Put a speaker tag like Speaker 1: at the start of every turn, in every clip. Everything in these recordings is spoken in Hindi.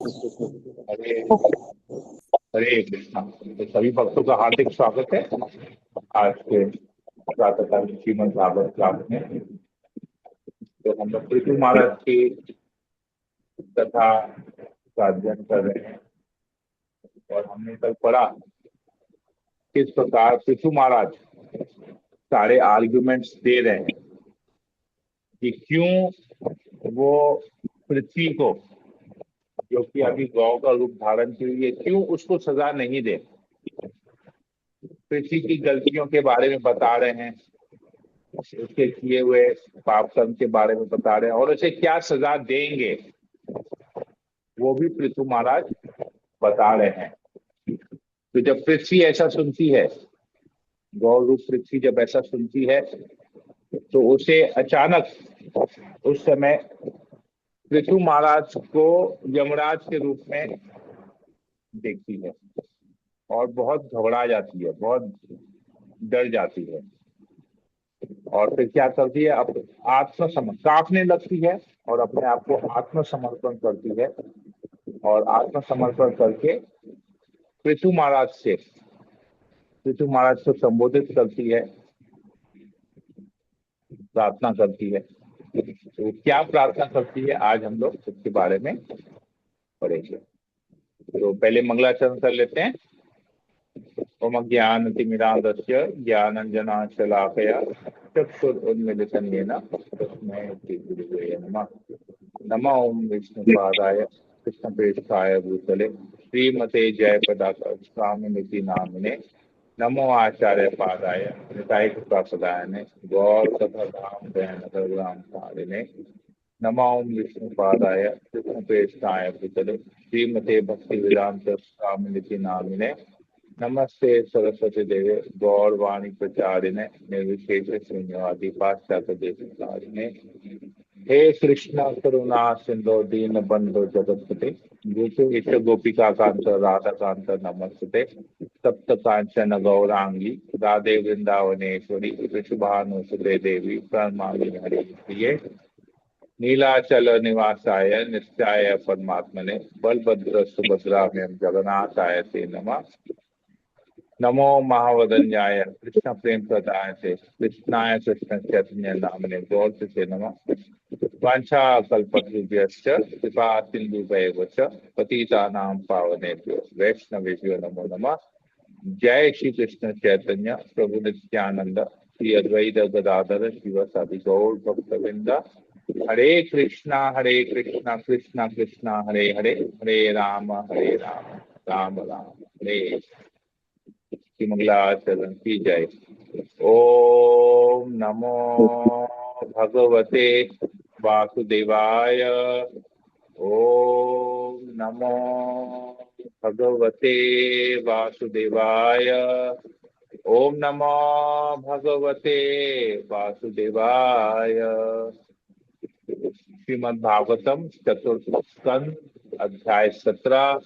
Speaker 1: हरे हरे कृष्णा। तो सभी भक्तों का हार्दिक स्वागत है आज के प्रातःकाल श्रीमद् भागवत क्लास में। तो हम लोग पृथु महाराज की कथा का अध्ययन कर रहे हैं और हमने कल पढ़ा किस प्रकार पृथु महाराज सारे आर्ग्यूमेंट्स दे रहे हैं कि क्यों वो पृथ्वी को, जो कि अभी गौ का रूप धारण की हुई है, क्यों उसको सजा नहीं दे। पृथ्वी की गलतियों के बारे में बता रहे हैं, उसके किए हुए पाप कर्म के बारे में बता रहे हैं और उसे क्या सजा देंगे वो भी पृथु महाराज बता रहे हैं। तो जब पृथ्वी ऐसा सुनती है, गौ रूप पृथ्वी जब ऐसा सुनती है, तो उसे अचानक उस समय पृथु महाराज को यमराज के रूप में देखती है और बहुत घबरा जाती है, बहुत डर जाती है और फिर क्या करती है, अब आत्मसमर्पण, कांपने लगती है और अपने आप को आत्मसमर्पण करती है और आत्मसमर्पण करके पृथु महाराज से, पृथु महाराज को संबोधित करती है, प्रार्थना करती है। तो क्या प्रार्थना करती है आज हम लोग उसके बारे में पढ़ेंगे। तो पहले मंगलाचरण कर लेते हैं। ओम ज्ञानतिमिरान्धस्य ज्ञानाञ्जनशलाकया चक्षुरुन्मीलितं येन तस्मै श्रीगुरुवे नमः। नमो ओम विष्णुपादाय कृष्णप्रेष्ठाय भूतले श्रीमते जयप्रदाय नामिने। नमो आचार्य पादाय निताय कृपाप्रदायने गौर कथाधाम दयानगराम कारिणे। नमो ओम विष्णुपादाय कृष्णप्रेष्ठाय भूतले श्रीमते भक्ति वेदांत स्वामिनिति नामिने। नमस्ते सरस्वती देवे गौरवाणी प्रचारिणे निर्विशेष शून्यवादी पाश्चात्य देशकारिणे। हे कृष्ण करुणा सिंधु दीन बंधु जगतपते गोपीश गोपिका कांत राधा कांत नमस्ते। सप्त कांचन गौरांगी राधे वृंदावनेश्वरी वृषभानुसुते देवी प्रणमामि हरि प्रिये। नीलाचल निवासाय नित्याय परमात्मने बलभद्र सुभद्राभ्याम जगन्नाथाय ते नमः। नमो महावदन्याय कृष्ण प्रेम प्रदाय से कृष्णाय कृष्ण चैतन्य नामने गौर से नमः। वांछा कल्पतरुभ्यश्च कृपा सिन्धुभ्यैव च पतितानां पावनेभ्यो वैष्णवेभ्यो नमो नमः। जय श्री कृष्ण चैतन्य प्रभु नित्यानंद श्री अद्वैत गदाधर शिवसादि गौर भक्तवृंद। हरे कृष्णा कृष्णा कृष्णा हरे हरे हरे राम राम राम हरे की मंगलाचरण की जय। ओम नमो भगवते वासुदेवाय। ओम नमो भगवते वासुदेवाय। ओम नमो भगवते वासुदेवाय। श्रीमद् भागवतम चतुर्थ स्कंद अध्याय 17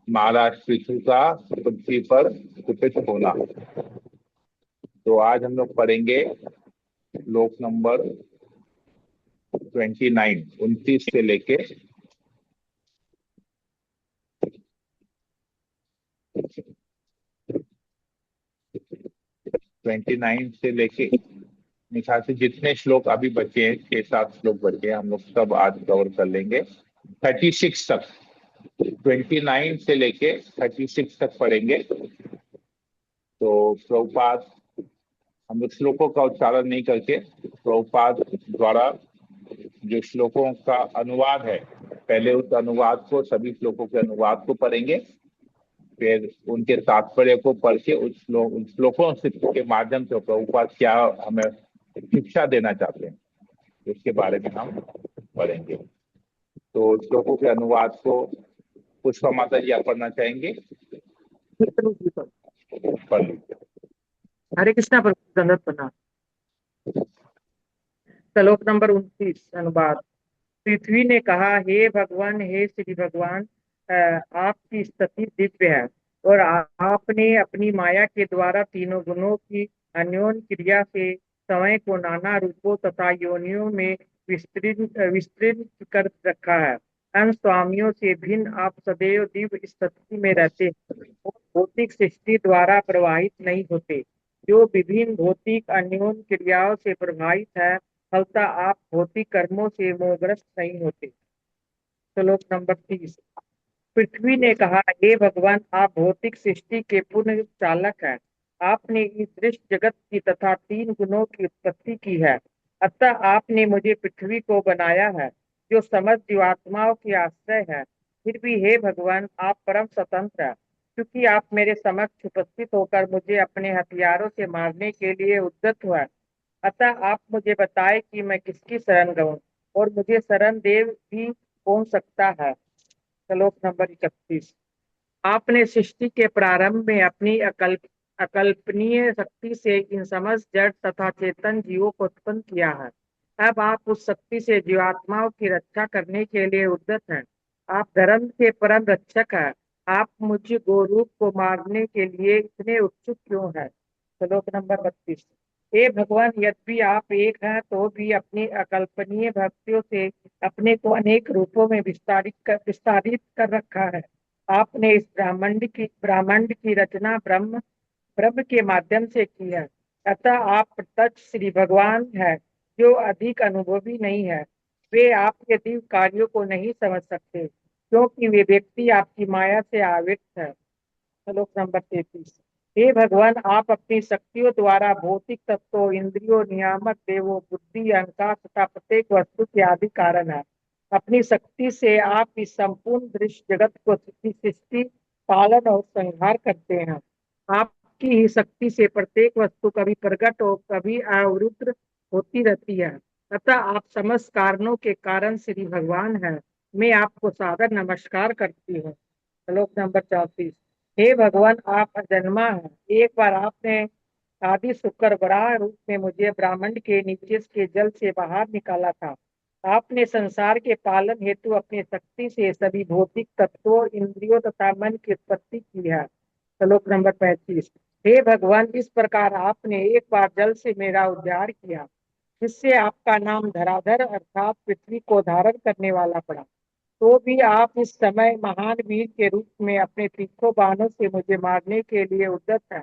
Speaker 1: महाराज पृथु का पृथ्वी पर कुपित होना। तो आज हम लोग पढ़ेंगे श्लोक नंबर 29 से लेके 29 से लेके निकाल से जितने श्लोक अभी बचे हैं, 6-7 श्लोक बचे हैं, हम लोग सब आज कवर कर लेंगे 36 तक। 29 से लेके 36 तक पढ़ेंगे। तो प्रभुपाद, हम लोग श्लोकों का उच्चारण नहीं करके प्रभुपाद द्वारा जो श्लोकों का अनुवाद है, पहले उस अनुवाद को, सभी श्लोकों के अनुवाद को पढ़ेंगे, फिर उनके तात्पर्य को पढ़ के उन श्लोकों के माध्यम से प्रभुपाद क्या हमें शिक्षा देना चाहते हैं उसके बारे में हम पढ़ेंगे। तो श्लोकों के अनुवाद को पुष्पा माता जी आप पढ़ना चाहेंगे? पढ़ लीजिए।
Speaker 2: हरे कृष्णा दंडवत प्रणाम। श्लोक नंबर 29 अनुवाद। पृथ्वी ने कहा, हे भगवान, हे श्री भगवान, आपकी स्थिति दिव्य है और आपने अपनी माया के द्वारा तीनों गुणों की अन्योन्य क्रिया से समय को नाना रूपों तथा योनियों में विस्तृत कर रखा है। अन्य स्वामियों से भिन्न आप सदैव दिव्य स्थिति में रहते हैं और भौतिक सृष्टि द्वारा प्रभावित नहीं होते, जो विभिन्न भौतिक अन्योन्य क्रियाओं से प्रभावित है। फलतः आप भौतिक कर्मों से मोहग्रस्त नहीं होते। श्लोक नंबर 30। पृथ्वी ने कहा, हे भगवान, आप भौतिक सृष्टि के पूर्ण चालक हैं। आपने इस दृश्य जगत की तथा तीन गुणों की उत्पत्ति की है। अतः आपने मुझे पृथ्वी को बनाया है, जो समस्त जीवात्माओं की आश्रय है। फिर भी हे भगवान, आप परम स्वतंत्र हैं, क्योंकि आप मेरे समक्ष उपस्थित होकर मुझे अपने हथियारों से मारने के लिए उद्यत हुआ। अतः आप मुझे बताएं कि मैं किसकी शरण जाऊं, और मुझे शरण देव भी कौन सकता है। श्लोक नंबर 31। आपने सृष्टि के प्रारंभ में अपनी अकल्पनीय शक्ति से इन समस्त जड़ तथा चेतन जीवों को उत्पन्न किया है। अब आप उस शक्ति से जीवात्माओं की रक्षा करने के लिए उद्यत हैं। आप धर्म के परम रक्षक हैं। आप मुझे गोरूप को मारने के लिए इतने उत्सुक क्यों हैं। श्लोक नंबर 32। हे भगवान, यद्यपि आप एक हैं तो भी अपनी अकल्पनीय भक्तियों से अपने को अनेक रूपों में विस्तारित कर रखा है। आपने इस ब्रह्मांड की रचना ब्रह्म ब्रह्म के माध्यम से की है। अतः आप प्रत्यक्ष श्री भगवान है, जो अधिक अनुभवी नहीं है। वे आपके दिव्य कार्यों को नहीं समझ सकते, क्योंकि वे व्यक्ति आपकी माया से आवृत है। श्लोक नंबर 33। हे भगवान, आप अपनी शक्तियों द्वारा भौतिक तत्वों, इंद्रियों, नियामक देवों, बुद्धि, अहंकार तथा प्रत्येक वस्तु के आदि कारण है। अपनी शक्ति से आप इस संपूर्ण दृश्य जगत को सृष्टि, पालन और संहार करते हैं। आपकी ही शक्ति से प्रत्येक वस्तु कभी प्रकट और कभी अवरुद्ध होती रहती है। अतः आप समस्त कारणों के कारण श्री भगवान हैं। मैं आपको सादर नमस्कार करती हूँ। श्लोक नंबर 34। हे भगवान, आप अजन्मा हैं। एक बार आपने आदि शुक्र वराह रूप में मुझे ब्रह्मांड के नीचे के जल से बाहर निकाला था। आपने संसार के पालन हेतु अपनी शक्ति से सभी भौतिक तत्वों, इंद्रियों तथा मन की उत्पत्ति की है। श्लोक नंबर 35। हे भगवान, इस प्रकार आपने एक बार जल से मेरा उद्धार किया, जिससे आपका नाम धराधर अर्थात पृथ्वी को धारण करने वाला पड़ा। तो भी आप इस समय महान वीर के रूप में अपने तीखों बाणों से मुझे मारने के लिए उद्यत है।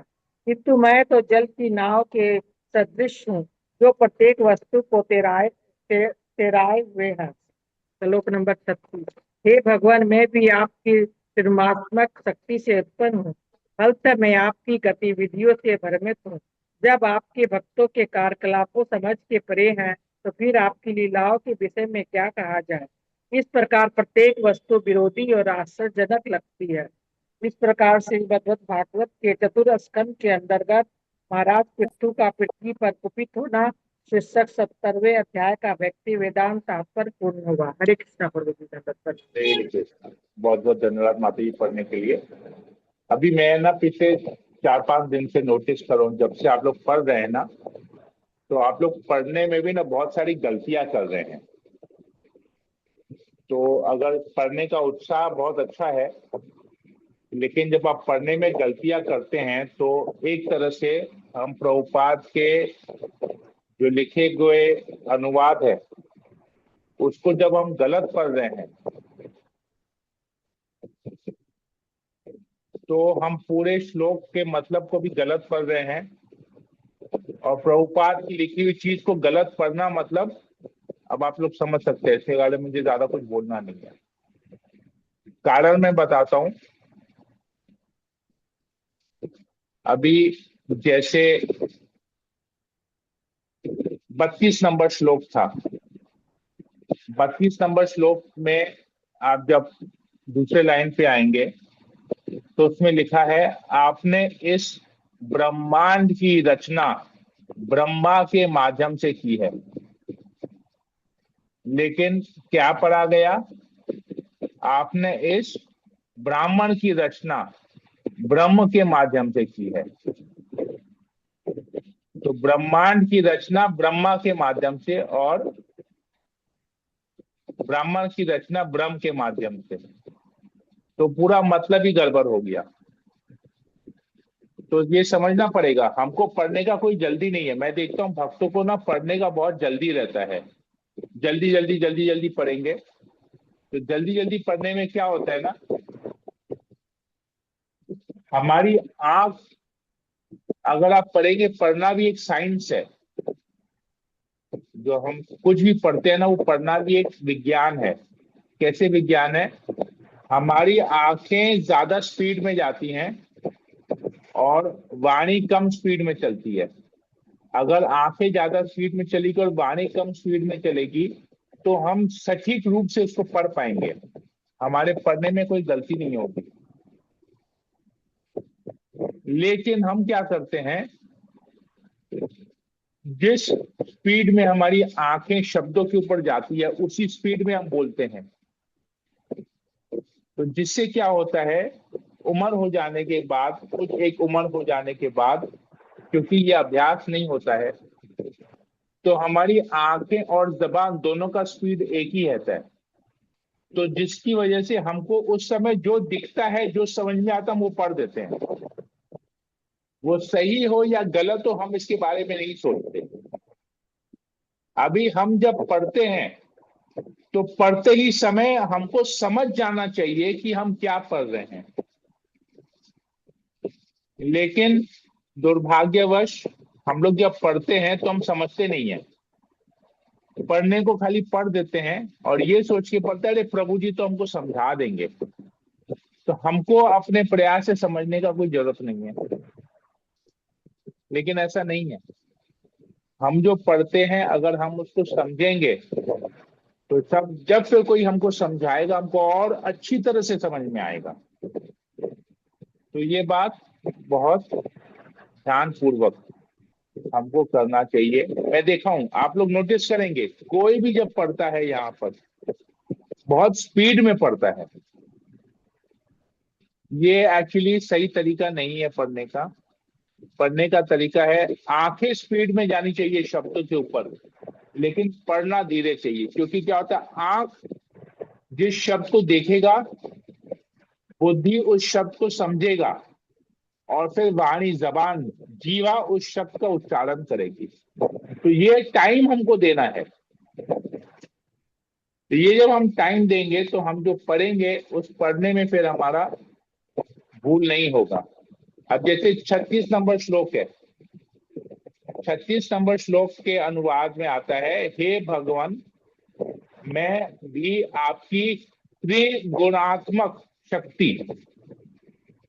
Speaker 2: किंतु मैं तो जल की नाव के सदृश हूँ, जो प्रत्येक वस्तु को तेराए हुए है। श्लोक नंबर 36। हे भगवान, मैं भी आपकी त्रिमात्मक शक्ति से उत्पन्न हूँ। फलतः मैं आपकी गतिविधियों से भ्रमित हूँ। जब आपके भक्तों के कार्यकलापों समझ के परे हैं, तो फिर आपकी लीलाओं के विषय में क्या कहा जाए। इस प्रकार प्रत्येक वस्तु विरोधी और आश्चर्यजनक लगती है। इस प्रकार से भगवत भागवत के चतुर्थ स्कंद के अंतर्गत महाराज पृथु का पृथ्वी पर कुपित होना शीर्षक 70वें अध्याय का व्यक्ति वेदांत तात्पर्य पूर्ण हुआ। हरे कृष्णा प्रभु जी दत्त।
Speaker 1: बहुत बहुत धन्यवाद माता जी पढ़ने के लिए। अभी मैं ना पिछले 4-5 दिन से नोटिस कर रहा हूँ, जब से आप लोग पढ़ रहे हैं ना, तो आप लोग पढ़ने में भी ना बहुत सारी गलतियां कर रहे हैं। तो अगर पढ़ने का उत्साह बहुत अच्छा है, लेकिन जब आप पढ़ने में गलतियां करते हैं तो एक तरह से हम प्रभुपाद के जो लिखे हुए अनुवाद है उसको जब हम गलत पढ़ रहे हैं तो हम पूरे श्लोक के मतलब को भी गलत पढ़ रहे हैं। और प्रभुपाद की लिखी हुई चीज को गलत पढ़ना मतलब, अब आप लोग समझ सकते हैं, इसके बारे में मुझे ज्यादा कुछ बोलना नहीं है। कारण मैं बताता हूं। अभी जैसे 32 नंबर श्लोक था, 32 नंबर श्लोक में आप जब दूसरे लाइन पे आएंगे तो उसमें लिखा है, आपने इस ब्रह्मांड की रचना ब्रह्मा के माध्यम से की है। लेकिन क्या पढ़ा गया, आपने इस ब्राह्मण की रचना ब्रह्म के माध्यम से की है। तो ब्रह्मांड की रचना ब्रह्मा के माध्यम से और ब्राह्मण की रचना ब्रह्म के माध्यम से, तो पूरा मतलब ही गड़बड़ हो गया। तो ये समझना पड़ेगा, हमको पढ़ने का कोई जल्दी नहीं है। मैं देखता हूँ भक्तों को ना पढ़ने का बहुत जल्दी रहता है, जल्दी जल्दी जल्दी जल्दी पढ़ेंगे। तो जल्दी जल्दी पढ़ने में क्या होता है ना, हमारी आंख, अगर आप पढ़ेंगे, पढ़ना भी एक साइंस है। जो हम कुछ भी पढ़ते हैं ना, वो पढ़ना भी एक विज्ञान है। कैसे विज्ञान है? हमारी आंखें ज्यादा स्पीड में जाती हैं और वाणी कम स्पीड में चलती है। अगर आंखें ज्यादा स्पीड में चलेगी और वाणी कम स्पीड में चलेगी, तो हम सटीक रूप से उसको पढ़ पाएंगे, हमारे पढ़ने में कोई गलती नहीं होगी। लेकिन हम क्या करते हैं, जिस स्पीड में हमारी आंखें शब्दों के ऊपर जाती है, उसी स्पीड में हम बोलते हैं। तो जिससे क्या होता है, उम्र हो जाने के बाद, कुछ एक उम्र हो जाने के बाद, क्योंकि ये अभ्यास नहीं होता है, तो हमारी आंखें और जबान दोनों का स्पीड एक ही रहता है। तो जिसकी वजह से हमको उस समय जो दिखता है, जो समझ में आता है, हम वो पढ़ देते हैं। वो सही हो या गलत हो, हम इसके बारे में नहीं सोचते। अभी हम जब पढ़ते हैं, तो पढ़ते ही समय हमको समझ जाना चाहिए कि हम क्या पढ़ रहे हैं। लेकिन दुर्भाग्यवश हम लोग जब पढ़ते हैं तो हम समझते नहीं है, पढ़ने को खाली पढ़ देते हैं और ये सोच के पढ़ते हैं, अरे प्रभु जी तो हमको समझा देंगे। तो हमको अपने प्रयास से समझने का कोई जरूरत नहीं है। लेकिन ऐसा नहीं है। हम जो पढ़ते हैं, अगर हम उसको समझेंगे, तो सब, जब फिर कोई हमको समझाएगा, हमको और अच्छी तरह से समझ में आएगा। तो ये बात बहुत ध्यान पूर्वक हमको करना चाहिए। मैं देखा हूं, आप लोग नोटिस करेंगे, कोई भी जब पढ़ता है यहाँ पर, बहुत स्पीड में पढ़ता है। ये एक्चुअली सही तरीका नहीं है पढ़ने का। पढ़ने का तरीका है, आंखें स्पीड में जानी चाहिए शब्दों के ऊपर, लेकिन पढ़ना धीरे चाहिए। क्योंकि क्या होता है, आंख जिस शब्द को देखेगा, बुद्धि उस शब्द को समझेगा, और फिर वाणी, जबान, जीवा उस शब्द का उच्चारण करेगी। तो ये टाइम हमको देना है। तो ये जब हम टाइम देंगे, तो हम जो पढ़ेंगे, उस पढ़ने में फिर हमारा भूल नहीं होगा। अब जैसे 36 नंबर श्लोक है, 36 नंबर श्लोक के अनुवाद में आता है, हे भगवान, मैं भी आपकी त्रिगुणात्मक शक्ति,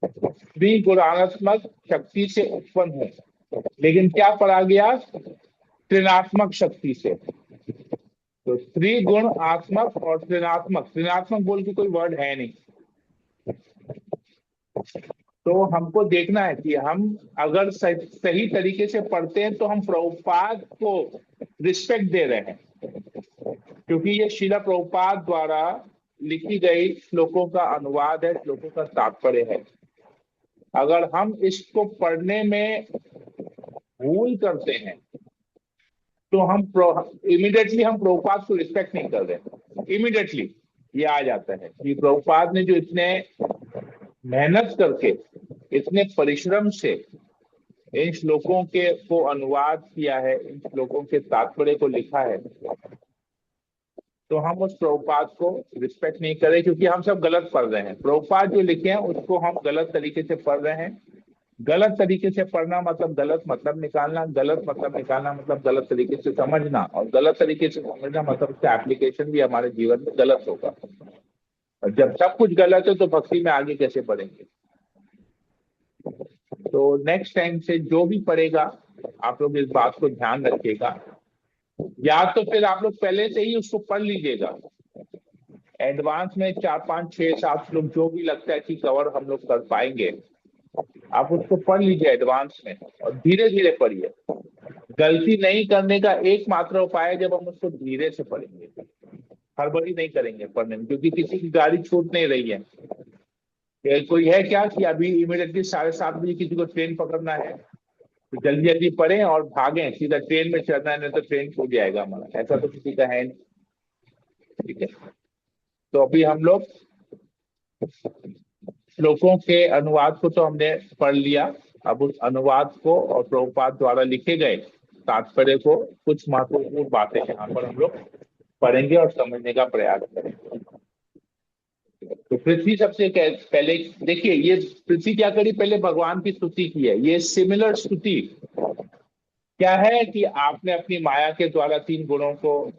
Speaker 1: त्रिगुणात्मक शक्ति से उत्पन्न हूं। लेकिन क्या पढ़ा गया? त्रिनात्मक शक्ति से। तो त्रिगुण आत्मक और त्रिनात्मक, त्रिनात्मक बोल के कोई वर्ड है नहीं। तो हमको देखना है कि हम अगर सही तरीके से पढ़ते हैं, तो हम प्रभुपाद को रिस्पेक्ट दे रहे हैं, क्योंकि ये शीला प्रभुपाद द्वारा लिखी गई श्लोकों का अनुवाद है, श्लोकों का तात्पर्य है। अगर हम इसको पढ़ने में भूल करते हैं, तो हम इमीडिएटली हम प्रभुपाद को रिस्पेक्ट नहीं कर रहे। इमीडिएटली ये आ जाता है कि प्रभुपाद ने जो इतने मेहनत करके, इतने परिश्रम से इन श्लोकों के को अनुवाद किया है, इन श्लोकों के तात्पर्य को लिखा है, तो हम उस प्रभुपाद को रिस्पेक्ट नहीं करें, क्योंकि हम सब गलत पढ़ रहे हैं। प्रभुपाद जो लिखे हैं उसको हम गलत तरीके से पढ़ रहे हैं। गलत तरीके से पढ़ना मतलब गलत मतलब निकालना, गलत मतलब निकालना मतलब गलत तरीके से समझना, और गलत तरीके से समझना मतलब उसका एप्लीकेशन भी हमारे जीवन में गलत होगा। और जब सब कुछ गलत है, तो भक्ति में आगे कैसे बढ़ेंगे? तो नेक्स्ट टाइम से जो भी पढ़ेगा, आप लोग इस बात को ध्यान रखिएगा। या तो फिर आप लोग पहले से ही उसको पढ़ लीजिएगा, एडवांस में 4, 5, 6, 7 श्लोक जो भी लगता है कि कवर हम लोग कर पाएंगे, आप उसको पढ़ लीजिए एडवांस में, और धीरे धीरे पढ़िए। गलती नहीं करने का एकमात्र उपाय है, जब हम उसको धीरे से पढ़ेंगे, हड़बड़ी नहीं करेंगे पढ़ने में, क्योंकि किसी की गाड़ी छूट नहीं रही है। कोई है क्या कि अभी इमीडिएटली 7:30 बजे किसी को ट्रेन पकड़ना है, तो जल्दी जल्दी पढ़ें और भागें, सीधा ट्रेन में चढ़ना है, नहीं तो ट्रेन छूट जाएगा हमारा। ऐसा तो किसी का है नहीं। ठीक है, तो अभी हम लोग श्लोकों के अनुवाद को तो हमने पढ़ लिया। अब उस अनुवाद को और प्रभुपाद द्वारा लिखे गए तात्पर्य को, कुछ महत्वपूर्ण बातें यहाँ पर हम लोग पढ़ेंगे और समझने का प्रयास करेंगे। पृथ्वी सबसे पहले देखिए, ये पृथ्वी क्या करी, पहले भगवान की स्तुति की है। ये सिमिलर स्तुति क्या है कि आपने अपनी माया के द्वारा तीन गुणों को,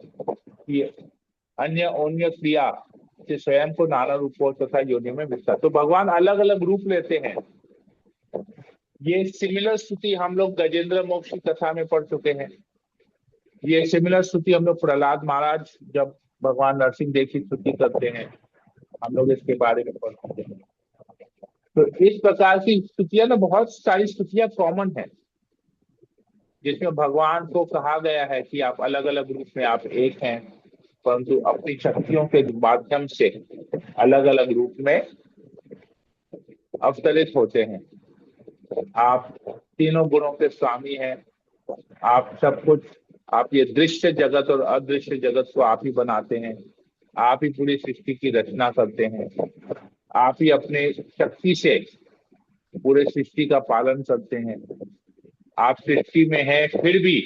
Speaker 1: ये अन्य ओन्य क्रिया से स्वयं को नाना रूपों तथा योनि में विस्तार, तो भगवान अलग अलग रूप लेते हैं। ये सिमिलर स्तुति हम लोग गजेंद्र मोक्ष की कथा में पढ़ चुके हैं। ये सिमिलर स्तुति हम लोग प्रहलाद महाराज जब भगवान नरसिंह देव की स्तुति करते हैं, हम लोग इसके बारे में पढ़ चुके हैं। तो इस प्रकार की स्तुतियां ना, बहुत सारी स्तुतियां कॉमन है जिसमें भगवान को कहा गया है कि आप अलग अलग रूप में आप एक हैं, परंतु अपनी शक्तियों के माध्यम से अलग अलग रूप में अवतरित होते हैं। आप तीनों गुणों के स्वामी हैं। आप सब कुछ, आप ये दृश्य जगत और अदृश्य जगत को आप ही बनाते हैं। आप ही पूरी सृष्टि की रचना करते हैं। आप ही अपने शक्ति से पूरे सृष्टि का पालन करते हैं। आप सृष्टि में हैं फिर भी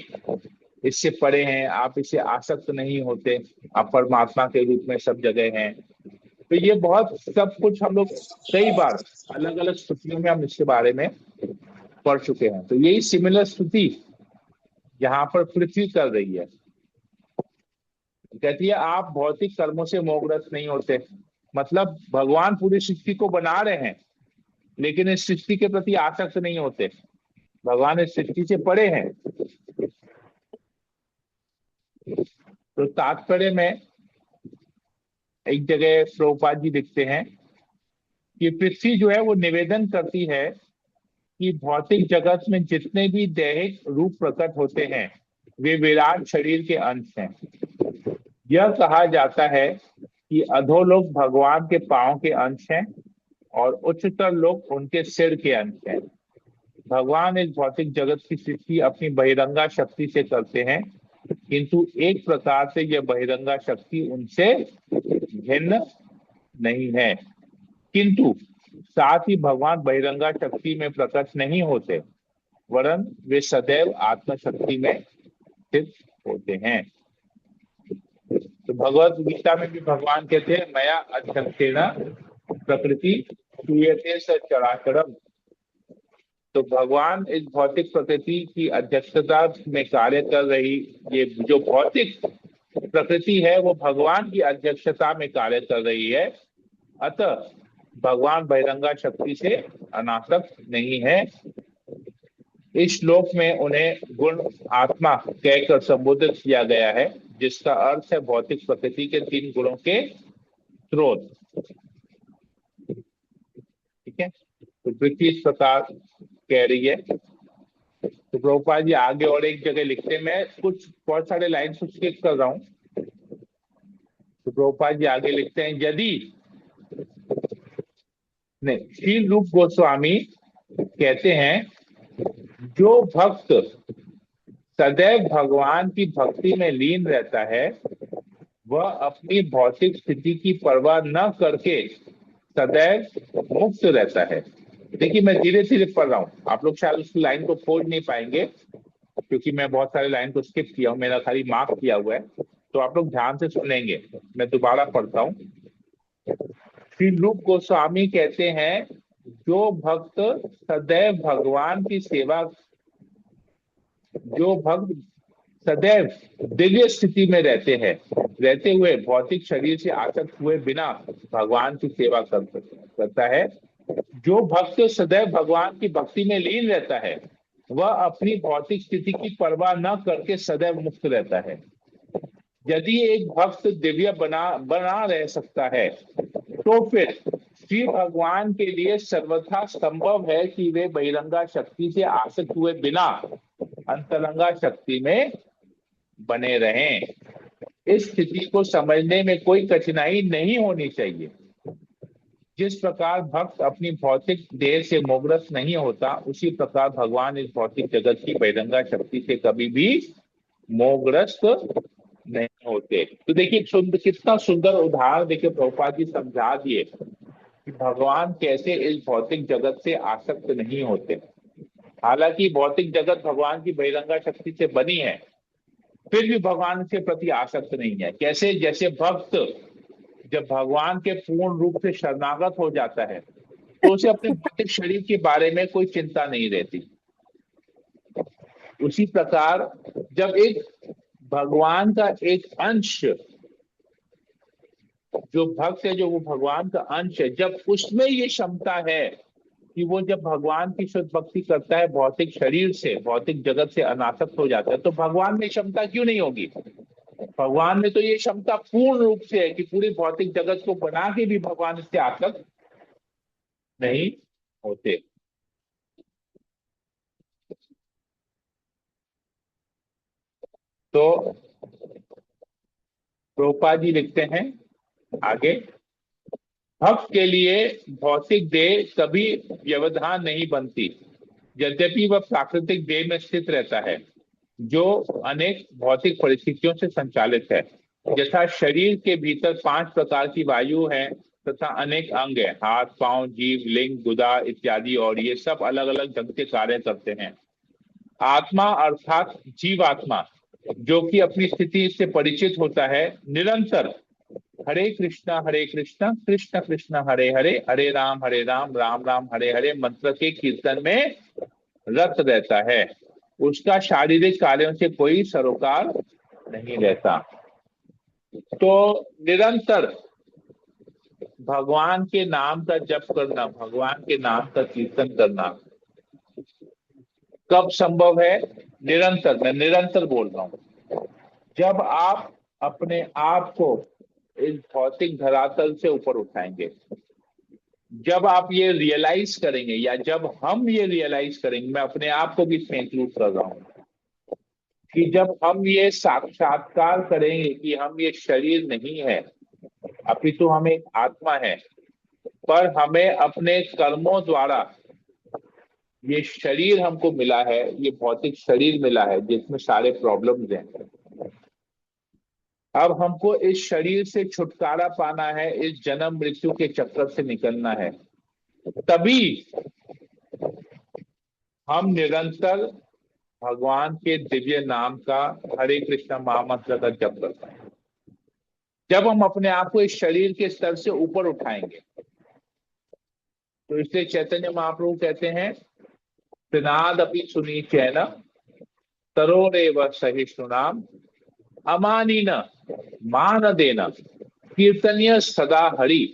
Speaker 1: इससे परे हैं, आप इससे आसक्त नहीं होते, आप परमात्मा के रूप में सब जगह हैं। तो ये बहुत सब कुछ हम लोग कई बार अलग अलग स्तुतियों में हम इसके बारे में पढ़ चुके हैं। तो यही सिमिलर स्तुति यहाँ पर पृथ्वी कर रही है। कहती है आप भौतिक कर्मों से मोहग्रस्त नहीं होते, मतलब भगवान पूरी सृष्टि को बना रहे हैं लेकिन इस सृष्टि के प्रति आसक्त नहीं होते। भगवान इस सृष्टि से परे हैं। तो तात्पर्य में एक जगह प्रभुपाद जी लिखते हैं कि पृथ्वी जो है वो निवेदन करती है कि भौतिक जगत में जितने भी दैहिक रूप प्रकट होते हैं वे विराट शरीर के अंश हैं। यह कहा जाता है कि अधोलोक भगवान के पांव के अंश हैं और उच्चतर लोक उनके सिर के अंश हैं। भगवान इस भौतिक जगत की सृष्टि अपनी बहिरंगा शक्ति से करते हैं, किंतु एक प्रकार से यह बहिरंगा शक्ति उनसे भिन्न नहीं है। किंतु साथ ही भगवान बहिरंगा शक्ति में प्रकट नहीं होते, वरन वे सदैव आत्मशक्ति में स्थित होते हैं। तो भगवत गीता में भी भगवान कहते हैं मया अध्यक्षेण प्रकृति श्रूयते स चराचरम। तो भगवान इस भौतिक प्रकृति की अध्यक्षता में कार्य कर रही, ये जो भौतिक प्रकृति है वो भगवान की अध्यक्षता में कार्य कर रही है। अतः भगवान बहिरंगा शक्ति से अनासक्त नहीं है। इस श्लोक में उन्हें गुण आत्मा कहकर संबोधित किया गया है, जिसका अर्थ है भौतिक प्रकृति के तीन गुणों के स्रोत। ठीक है, तो पृथ्वी इस प्रकार कह रही है। तो प्रभुपाद जी आगे और एक जगह लिखते हैं, मैं कुछ बहुत सारे लाइन को स्किप कर रहा हूं। तो प्रभुपाद जी आगे लिखते हैं, यदि नहीं, शील रूप गोस्वामी कहते हैं जो भक्त सदैव भगवान की भक्ति में लीन रहता है वह अपनी भौतिक स्थिति की परवाह न करके सदैव मुक्त रहता है। देखिए मैं धीरे धीरे पढ़ रहा हूँ, आप लोग शायद उस लाइन को खोज नहीं पाएंगे क्योंकि मैं बहुत सारे लाइन को स्किप किया हूँ, मेरा खाली मार्क किया हुआ है। तो आप लोग ध्यान से सुनेंगे, मैं दोबारा पढ़ता हूँ। श्री रूप गोस्वामी कहते हैं जो भक्त सदैव भगवान की सेवा, जो भक्त सदैव दिव्य स्थिति में रहते हुए भौतिक शरीर से आसक्त हुए बिना भगवान की सेवा करता है, जो भक्त सदैव भगवान की भक्ति में लीन रहता है वह अपनी भौतिक स्थिति की परवाह न करके सदैव मुक्त रहता है। यदि एक भक्त दिव्य बना रह सकता है तो फिर श्री भगवान के लिए सर्वथा संभव है कि वे बहिरंगा शक्ति से आसक्त हुए बिना अंतरंगा शक्ति में बने रहें। इस स्थिति को समझने में कोई कठिनाई नहीं होनी चाहिए। जिस प्रकार भक्त अपनी भौतिक देह से मोहग्रस्त नहीं होता, उसी प्रकार भगवान इस भौतिक जगत की बहिरंगा शक्ति से कभी भी मोहग्रस्त नहीं होते। तो देखिए कितना सुंदर उदाहरण देखिए प्रभुपाद जी समझा दिए कि भगवान कैसे इस भौतिक जगत से आसक्त नहीं होते। हालांकि भौतिक जगत भगवान की बहिरंगा शक्ति से बनी है, फिर भी भगवान के प्रति आसक्त नहीं है। कैसे? जैसे भक्त जब भगवान के पूर्ण रूप से शरणागत हो जाता है तो उसे अपने भौतिक शरीर के बारे में कोई चिंता नहीं रहती। उसी प्रकार जब एक भगवान का एक अंश, जो भक्त है, जो वो भगवान का अंश है, जब उसमें ये क्षमता है कि वो जब भगवान की शुद्ध भक्ति करता है, भौतिक शरीर से, भौतिक जगत से अनासक्त हो जाता है, तो भगवान में क्षमता क्यों नहीं होगी? भगवान में तो ये क्षमता पूर्ण रूप से है कि पूरी भौतिक जगत को बना के भी भगवान इससे आसक्त नहीं होते। तो प्रभुपाद जी लिखते हैं आगे, भक्त के लिए भौतिक देह कभी व्यवधान नहीं बनती, यद्यपि वह प्राकृतिक देह में स्थित रहता है जो अनेक भौतिक परिस्थितियों से संचालित है। यथा शरीर के भीतर 5 प्रकार की वायु है तथा अनेक अंग है, हाथ, पांव, जीभ, लिंग, गुदा इत्यादि, और ये सब अलग अलग ढंग से कार्य करते हैं। आत्मा अर्थात जीवात्मा, जो कि अपनी स्थिति से परिचित होता है, निरंतर हरे कृष्णा कृष्ण कृष्ण हरे हरे, हरे राम राम राम हरे हरे मंत्र के कीर्तन में रत रहता है। उसका शारीरिक कार्यों से कोई सरोकार नहीं रहता। तो निरंतर भगवान के नाम का जप करना, भगवान के नाम का कीर्तन करना कब संभव है? निरंतर, मैं निरंतर बोल रहा हूं, जब आप अपने आप को इस भौतिक धरातल से ऊपर उठाएंगे, जब आप ये रियलाइज करेंगे, या जब हम ये रियलाइज करेंगे, मैं अपने आप को भी इसमें इंक्लूड कर रहा हूं, कि जब हम ये साक्षात्कार करेंगे कि हम ये शरीर नहीं है, अपितु हम एक आत्मा है, पर हमें अपने कर्मों द्वारा ये शरीर हमको मिला है, ये भौतिक शरीर मिला है जिसमें सारे प्रॉब्लम्स हैं। अब हमको इस शरीर से छुटकारा पाना है, इस जन्म मृत्यु के चक्कर से निकलना है, तभी हम निरंतर भगवान के दिव्य नाम का, हरे कृष्ण महामंत्र का जप करते हैं। जब हम अपने आप को इस शरीर के स्तर से ऊपर उठाएंगे, तो इसलिए चैतन्य महाप्रभु कहते हैं, त्रिनाद अपि सुनी चैन तरोरेव सहिष्णुनाम अमानी न मान देना कीर्तनीय सदा हरि।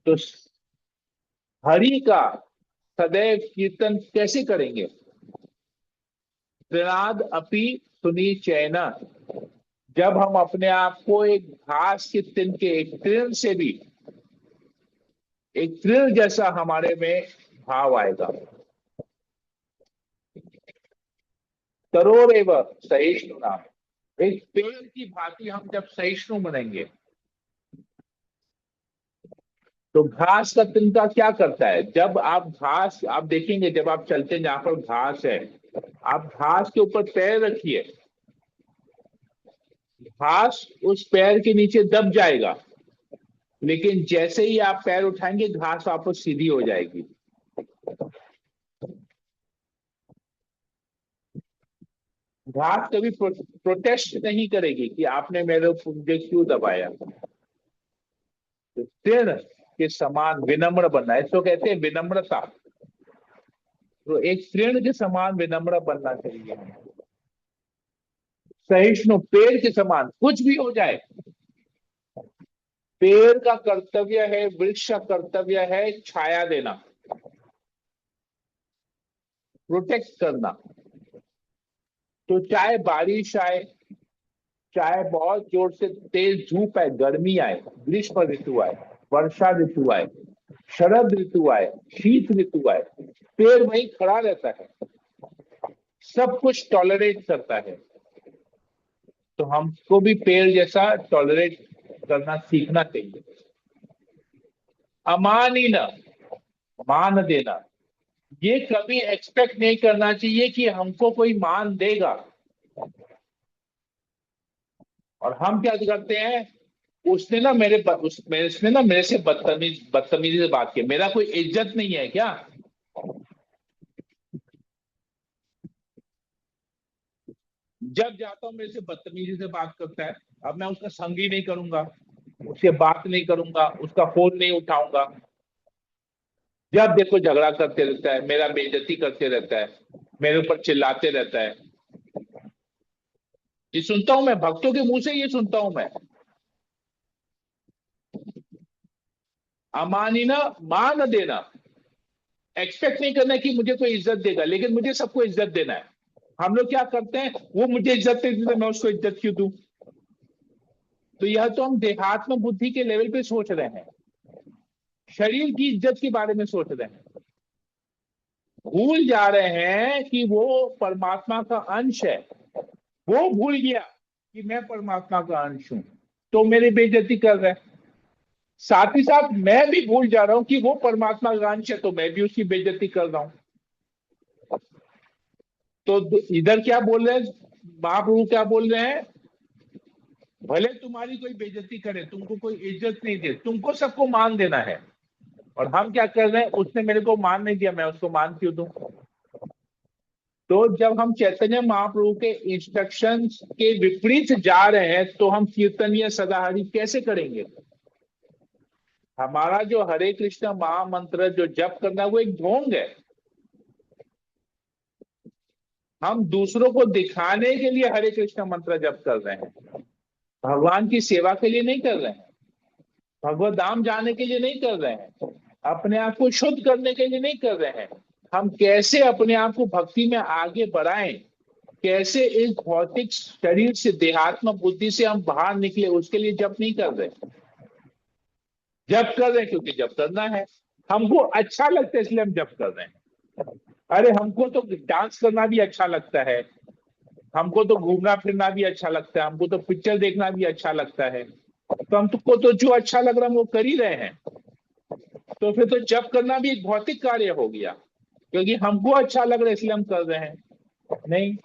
Speaker 1: तो हरि का सदैव कीर्तन कैसे करेंगे? त्रिनाद अपि सुनी चैन, जब हम अपने आप को एक घास के तिनके, एक तृण से भी, एक तृण जैसा हमारे में भाव आएगा। तरोरेव सहिष्णुनाम, एक पेड़ की भांति हम जब सहिष्णु बनेंगे, तो घास का तिनका क्या करता है? जब आप घास, आप देखेंगे जब आप चलते हैं जहां पर घास है, आप घास के ऊपर पैर रखिए, घास उस पैर के नीचे दब जाएगा, लेकिन जैसे ही आप पैर उठाएंगे घास वापस सीधी हो जाएगी। घास कभी प्रोटेस्ट नहीं करेगी कि आपने मुझे क्यों दबाया। तो तृण के समान विनम्र बनना है, इसको कहते हैं विनम्रता। तो एक तृण के समान विनम्र बनना चाहिए, सहिष्णु, पेड़ के समान, कुछ भी हो जाए। पेड़ का कर्तव्य है, वृक्ष का कर्तव्य है छाया देना, प्रोटेक्ट करना। तो चाहे बारिश आए, चाहे बहुत जोर से तेज धूप आए, गर्मी आए, ग्रीष्म ऋतु आए, वर्षा ऋतु आए, शरद ऋतु आए, शीत ऋतु आए, पेड़ वहीं खड़ा रहता है, सब कुछ टॉलरेट करता है। तो हमको भी पेड़ जैसा टॉलरेट करना सीखना चाहिए। अमानी न मान देना, ये कभी एक्सपेक्ट नहीं करना चाहिए कि हमको कोई मान देगा। और हम क्या करते हैं, उसने ना उसने ना मेरे से बदतमीजी से बात की, मेरा कोई इज्जत नहीं है क्या? जब जाता हूं मेरे से बदतमीजी से बात करता है, अब मैं उसका संग ही नहीं करूंगा। उससे बात नहीं करूंगा, उसका फोन नहीं उठाऊंगा। जब देखो झगड़ा करते रहता है, मेरा बेइज्जती करते रहता है, मेरे ऊपर चिल्लाते रहता है। ये सुनता हूं मैं, भक्तों के मुंह से ये सुनता हूं मैं। अमानिना, मान देना, एक्सपेक्ट नहीं करना कि मुझे कोई इज्जत देगा, लेकिन मुझे सबको इज्जत देना है। हम लोग क्या करते हैं, वो मुझे इज्जत नहीं देता, मैं उसको इज्जत क्यों दूं? तो यह तो हम देहात्म बुद्धि के लेवल पे सोच रहे हैं, शरीर की इज्जत के बारे में सोच रहे हैं। भूल जा रहे हैं कि वो परमात्मा का अंश है। वो भूल गया कि मैं परमात्मा का अंश हूं, तो मेरी बेइज्जती कर रहा है। साथ ही साथ मैं भी भूल जा रहा हूं कि वो परमात्मा का अंश है, तो मैं भी उसकी बेइज्जती कर रहा हूं। तो इधर क्या बोल रहे हैं महाप्रभु, क्या बोल रहे हैं? भले तुम्हारी कोई बेइज्जती करे, तुमको कोई इज्जत नहीं दे, तुमको सबको मान देना है। और हम क्या कर रहे हैं, उसने मेरे को मान नहीं दिया, मैं उसको मान क्यों दूं? तो जब हम चैतन्य महाप्रभु के इंस्ट्रक्शंस के विपरीत जा रहे हैं, तो हम कीर्तनीय सदाहरि कैसे करेंगे? हमारा जो हरे कृष्ण महामंत्र जो जप करना है, वो एक ढोंग है। हम दूसरों को दिखाने के लिए हरे कृष्ण मंत्र जप कर रहे हैं, भगवान की सेवा के लिए नहीं कर रहे हैं, भगवत धाम जाने के लिए नहीं कर रहे हैं, अपने आप को शुद्ध करने के लिए नहीं कर रहे हैं। हम कैसे अपने आप को भक्ति में आगे बढ़ाएं, कैसे इस भौतिक शरीर से, देहात्म बुद्धि से हम बाहर निकले, उसके लिए जप नहीं कर रहे। जप कर रहे हैं क्योंकि जप करना है, हमको अच्छा लगता है इसलिए हम जप कर रहे हैं। अरे हमको तो डांस करना भी अच्छा लगता है, हमको तो घूमना फिरना भी अच्छा लगता है, हमको तो पिक्चर देखना भी अच्छा लगता है। तो हमको तो जो अच्छा लग रहा है हम वो कर ही रहे हैं। तो फिर तो जप करना भी एक भौतिक कार्य हो गया, क्योंकि हमको अच्छा लग रहा है इसलिए हम कर रहे हैं। नहीं,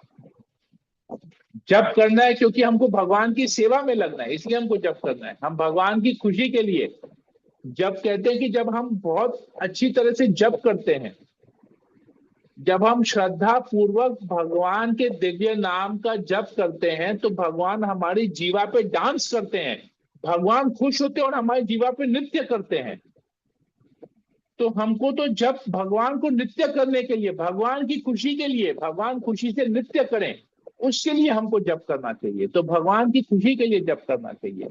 Speaker 1: जप करना है क्योंकि हमको भगवान की सेवा में लगना है, इसलिए हमको जप करना है, हम भगवान की खुशी के लिए। जब कहते हैं कि जब हम बहुत अच्छी तरह से जप करते हैं, जब हम श्रद्धा पूर्वक भगवान के दिव्य नाम का जप करते हैं, तो भगवान हमारी जीवा पे डांस करते हैं, भगवान खुश होते हैं और हमारी जीवा पे नृत्य करते हैं। तो हमको तो जब भगवान को नृत्य करने के लिए, भगवान की खुशी के लिए, भगवान खुशी से नृत्य करें, उसके लिए हमको जप करना चाहिए। तो भगवान की खुशी के लिए जप करना चाहिए।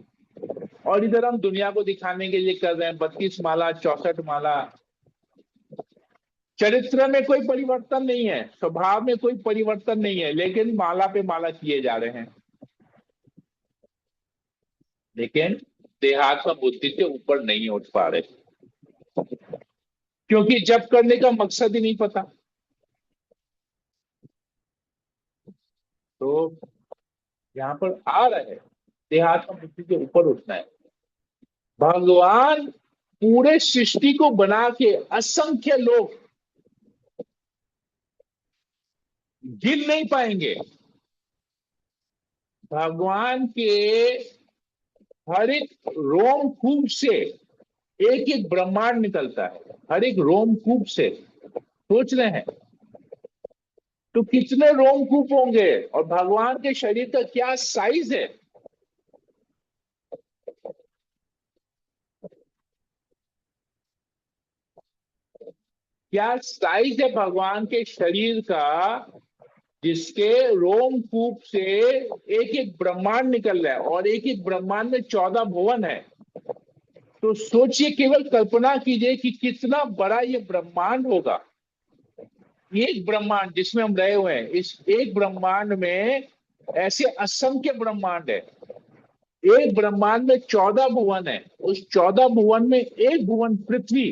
Speaker 1: और इधर हम दुनिया को दिखाने के लिए कर रहे हैं 32 माला, 64 माला। चरित्र में कोई परिवर्तन नहीं है, स्वभाव में कोई परिवर्तन नहीं है, लेकिन माला पे माला किए जा रहे हैं। लेकिन देहात्म बुद्धि से ऊपर नहीं उठ पा रहे, क्योंकि जप करने का मकसद ही नहीं पता। तो यहाँ पर आ रहा है, देहात्म बुद्धि के ऊपर उठना है। भगवान पूरे सृष्टि को बना के असंख्य लोग गिन नहीं पाएंगे। भगवान के हर एक रोमकूप से एक एक ब्रह्मांड निकलता है, हर एक रोमकूप से। सोच रहे हैं तो कितने रोमकूप होंगे, और भगवान के शरीर का क्या साइज है। क्या साइज है भगवान के शरीर का, जिसके रोमकूप से एक एक ब्रह्मांड निकल रहा है, और एक एक ब्रह्मांड में 14 भुवन है। तो सोचिए, केवल कल्पना कीजिए कि कितना बड़ा ये ब्रह्मांड होगा। एक ब्रह्मांड जिसमें हम रहे हुए हैं, इस एक ब्रह्मांड में ऐसे असंख्य ब्रह्मांड है। एक ब्रह्मांड में 14 भुवन है, उस 14 भुवन में एक भुवन पृथ्वी,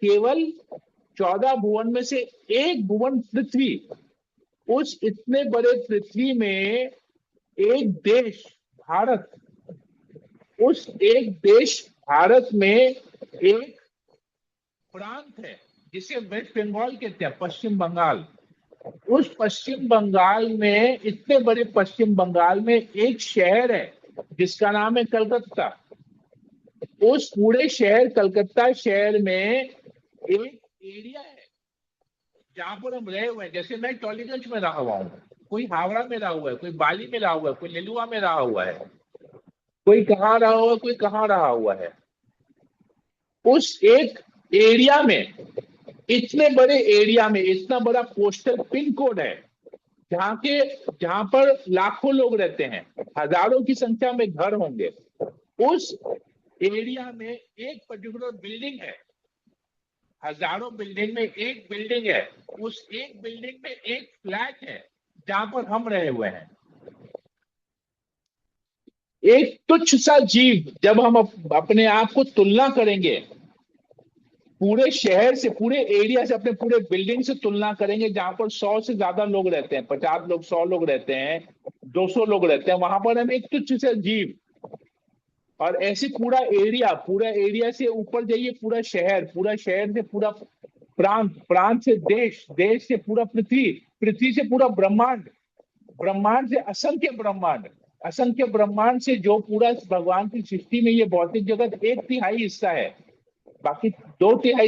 Speaker 1: केवल 14 भुवन में से एक भुवन पृथ्वी। उस इतने बड़े पृथ्वी में एक देश भारत, उस एक देश भारत में एक प्रांत है जिसे वेस्ट बंगाल कहते हैं, पश्चिम बंगाल। उस पश्चिम बंगाल में, इतने बड़े पश्चिम बंगाल में एक शहर है जिसका नाम है कलकत्ता। उस पूरे शहर, कलकत्ता शहर में एक एरिया है जहां पर हम रहे हुए हैं। जैसे मैं टॉलीगंज में रहा हुआ हूँ, कोई हावड़ा में रहा हुआ है, कोई बाली में रहा हुआ है, कोई नेलुआ में रहा हुआ है। कोई कहाँ रहा हुआ, कोई कहाँ रहा हुआ है। उस एक एरिया में, इतने बड़े एरिया में इतना बड़ा पोस्टल पिन कोड है, जहां पर लाखों लोग रहते हैं, हजारों की संख्या में घर होंगे। उस एरिया में एक पर्टिकुलर बिल्डिंग है, हजारों बिल्डिंग में एक बिल्डिंग है, उस एक बिल्डिंग में एक फ्लैट है जहां पर हम रहे हुए हैं। एक तुच्छ सा जीव, जब हम अपने आप को तुलना करेंगे पूरे शहर से, पूरे एरिया से, अपने पूरे बिल्डिंग से तुलना करेंगे, जहां पर 100 से ज्यादा लोग रहते हैं, 50 लोग, 100 लोग रहते हैं, 200 लोग रहते हैं, वहां पर हम एक तुच्छ से जीव। और ऐसे पूरा एरिया से ऊपर जाइए, पूरा शहर, पूरा शहर से पूरा प्रांत, प्रांत से देश, देश से पूरा पृथ्वी, पृथ्वी से पूरा ब्रह्मांड, ब्रह्मांड से असंख्य ब्रह्मांड, असंख्य ब्रह्मांड से जो पूरा भगवान की सृष्टि में ये भौतिक जगत 1/3 हिस्सा है, बाकी 2/3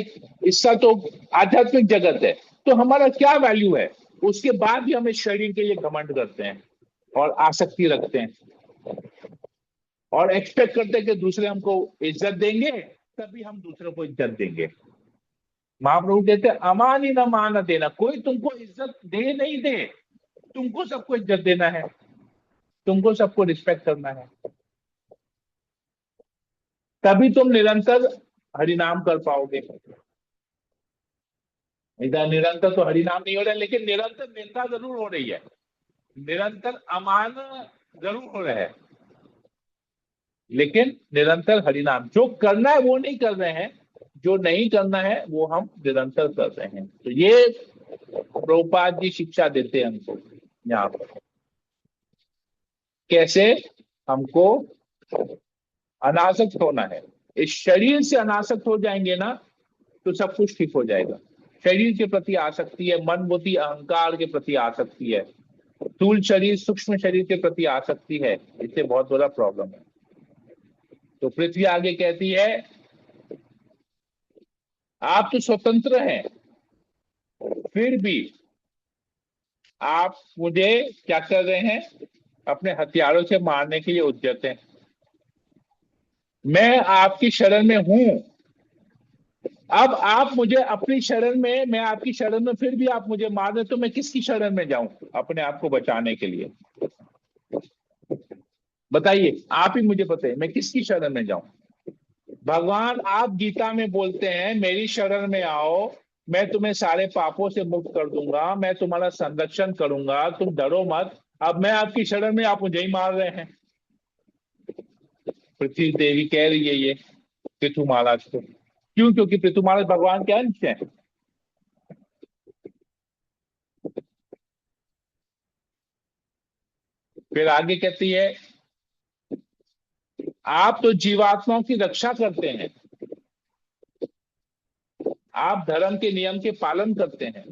Speaker 1: हिस्सा तो आध्यात्मिक जगत है। तो हमारा क्या वैल्यू है? उसके बाद भी हम इस शरीर के लिए घमंड करते हैं और आसक्ति रखते हैं और एक्सपेक्ट करते हैं कि दूसरे हमको इज्जत देंगे, तभी हम दूसरों को इज्जत देंगे। महाप्रभु कहते हैं अमानी न मान देना, कोई तुमको इज्जत दे नहीं दे, तुमको सबको इज्जत देना है, तुमको सबको रिस्पेक्ट करना है, तभी तुम निरंतर हरिनाम कर पाओगे। इधर निरंतर तो हरिनाम नहीं हो रहा है, लेकिन निरंतर निंदा जरूर हो रही है, निरंतर अमान जरूर हो रहा है, लेकिन निरंतर हरिनाम जो करना है वो नहीं कर रहे हैं, जो नहीं करना है वो हम निरंतर कर रहे हैं। तो ये प्रभुपाद जी शिक्षा देते हैं हमको यहाँ पर, कैसे हमको अनासक्त होना है। इस शरीर से अनासक्त हो जाएंगे ना, तो सब कुछ ठीक हो जाएगा। शरीर के प्रति आसक्ति है, मन बुद्धि अहंकार के प्रति आसक्ति है, स्थूल शरीर सूक्ष्म शरीर के प्रति आसक्ति है, इससे बहुत बड़ा प्रॉब्लम है। तो पृथ्वी आगे कहती है आप तो स्वतंत्र हैं, फिर भी आप मुझे क्या कर रहे हैं, अपने हथियारों से मारने के लिए उद्यत हैं। मैं आपकी शरण में हूं, अब आप मुझे अपनी शरण में, मैं आपकी शरण में, फिर भी आप मुझे मार रहे, तो मैं किसकी शरण में जाऊं अपने आप को बचाने के लिए? बताइए, आप ही मुझे बताइए, मैं किसकी शरण में जाऊं? भगवान आप गीता में बोलते हैं मेरी शरण में आओ, मैं तुम्हें सारे पापों से मुक्त कर दूंगा, मैं तुम्हारा संरक्षण करूंगा, तुम डरो मत। अब मैं आपकी शरण में, आप मुझे ही मार रहे हैं। पृथ्वी देवी कह रही है ये पृथु महाराज को, क्यों? क्योंकि पृथु महाराज भगवान के अंश हैं। फिर आगे कहती है आप तो जीवात्माओं की रक्षा करते हैं, आप धर्म के नियम के पालन करते हैं,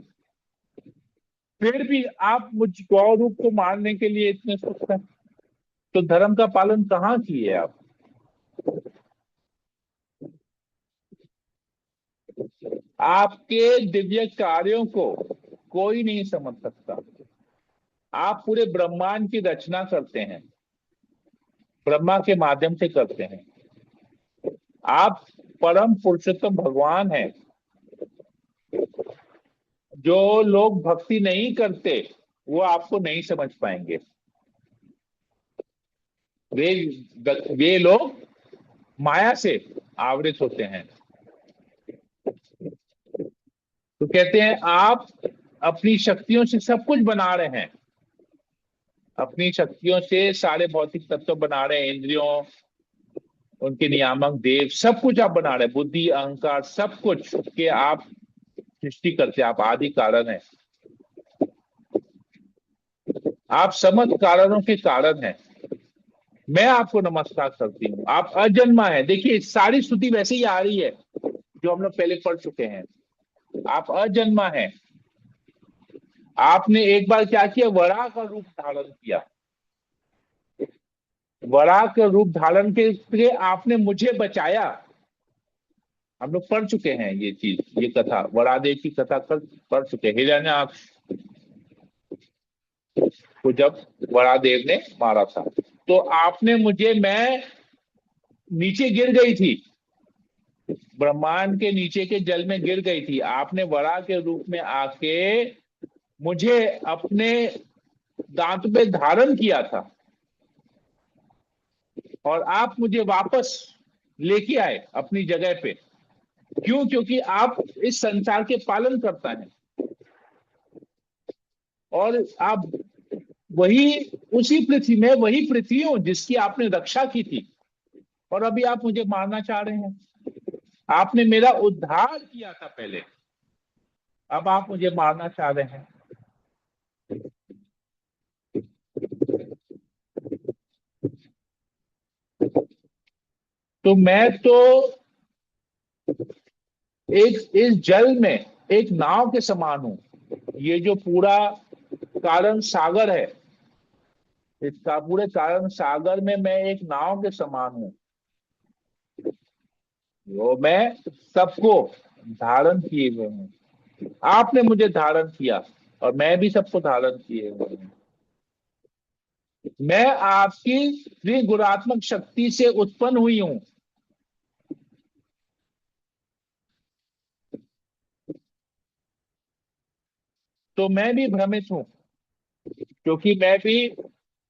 Speaker 1: फिर भी आप मुझ गौ रूप को मारने के लिए इतने सुस्त हैं। तो धर्म का पालन कहाँ किए आप? आपके दिव्य कार्यों को कोई नहीं समझ सकता। आप पूरे ब्रह्मांड की रचना करते हैं, ब्रह्मा के माध्यम से करते हैं, आप परम पुरुषोत्तम भगवान हैं। जो लोग भक्ति नहीं करते वो आपको नहीं समझ पाएंगे। वे वे लोग माया से आवृत होते हैं। तो कहते हैं आप अपनी शक्तियों से सब कुछ बना रहे हैं, अपनी शक्तियों से सारे भौतिक तत्व बना रहे हैं, इंद्रियों, उनके नियामक देव, सब कुछ आप बना रहे हैं, बुद्धि अहंकार सब कुछ के आप सृष्टि करते हैं, आप आदि कारण हैं, आप समस्त कारणों के कारण हैं। मैं आपको नमस्कार करती हूँ, आप अजन्मा है। देखिए सारी स्तुति वैसे ही आ रही है जो हम लोग पहले पढ़ चुके हैं। आप अजन्मा है, आपने एक बार क्या किया, वराह का रूप धारण किया, वराह का रूप धारण के आपने मुझे बचाया। हम लोग पढ़ चुके हैं ये चीज, ये कथा, वरादेव की कथा पढ़ चुके हैं। हिरण्याक्ष को जब वरादेव ने मारा था, तो आपने मुझे, मैं नीचे गिर गई थी, ब्रह्मांड के नीचे के जल में गिर गई थी, आपने वराह के रूप में आके मुझे अपने दांत पे धारण किया था और आप मुझे वापस लेके आए अपनी जगह पे। क्यों? क्योंकि आप इस संसार के पालन करता है और आप वही, उसी पृथ्वी में वही पृथ्वी हो जिसकी आपने रक्षा की थी, और अभी आप मुझे मारना चाह रहे हैं। आपने मेरा उद्धार किया था पहले, अब आप मुझे मारना चाह रहे हैं। तो मैं तो एक इस जल में एक नाव के समान हूं। ये जो पूरा कारण सागर है, इसका पूरे कारण सागर में मैं एक नाव के समान हूं। वो मैं सबको धारण किए हुए हूं। आपने मुझे धारण किया और मैं भी सबको धारण किए हुए हूं। मैं आपकी त्रिगुणात्मक शक्ति से उत्पन्न हुई हूं। तो मैं भी भ्रमित हूं, क्योंकि मैं भी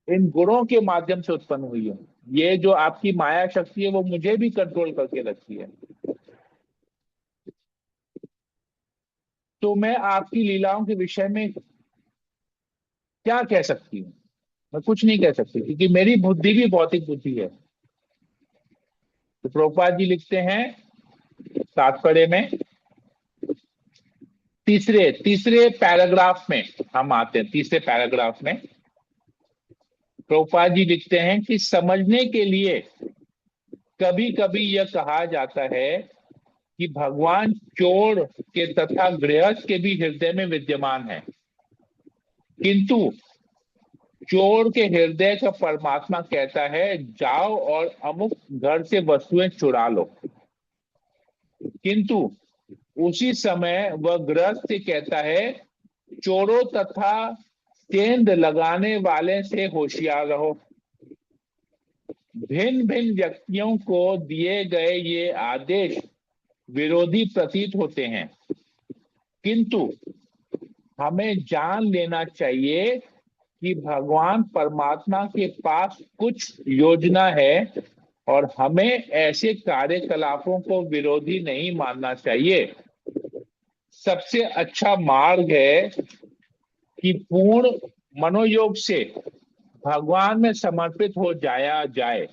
Speaker 1: इन गुणों के माध्यम से उत्पन्न हुई हूं। ये जो आपकी माया शक्ति है वो मुझे भी कंट्रोल करके रखती है। तो मैं आपकी लीलाओं के विषय में क्या कह सकती हूँ? मैं कुछ नहीं कह सकती, क्योंकि मेरी बुद्धि भी भौतिक बुद्धि है। तो प्रभुपाद जी लिखते हैं तात्पर्य में, तीसरे तीसरे पैराग्राफ में हम आते हैं। तीसरे पैराग्राफ में प्रभुपाद जी लिखते हैं कि समझने के लिए कभी कभी यह कहा जाता है कि भगवान चोर के तथा गृहस्थ के भी हृदय में विद्यमान है, किंतु चोर के हृदय का परमात्मा कहता है जाओ और अमुक घर से वस्तुएं चुरा लो, किंतु उसी समय वह गृहस्थ से कहता है चोरों तथा सेंध लगाने वाले से होशियार रहो। भिन्न भिन्न व्यक्तियों को दिए गए ये आदेश विरोधी प्रतीत होते हैं, किंतु हमें जान लेना चाहिए कि भगवान परमात्मा के पास कुछ योजना है और हमें ऐसे कार्यकलापों को विरोधी नहीं मानना चाहिए। सबसे अच्छा मार्ग है कि पूर्ण मनोयोग से भगवान में समर्पित हो जाया जाए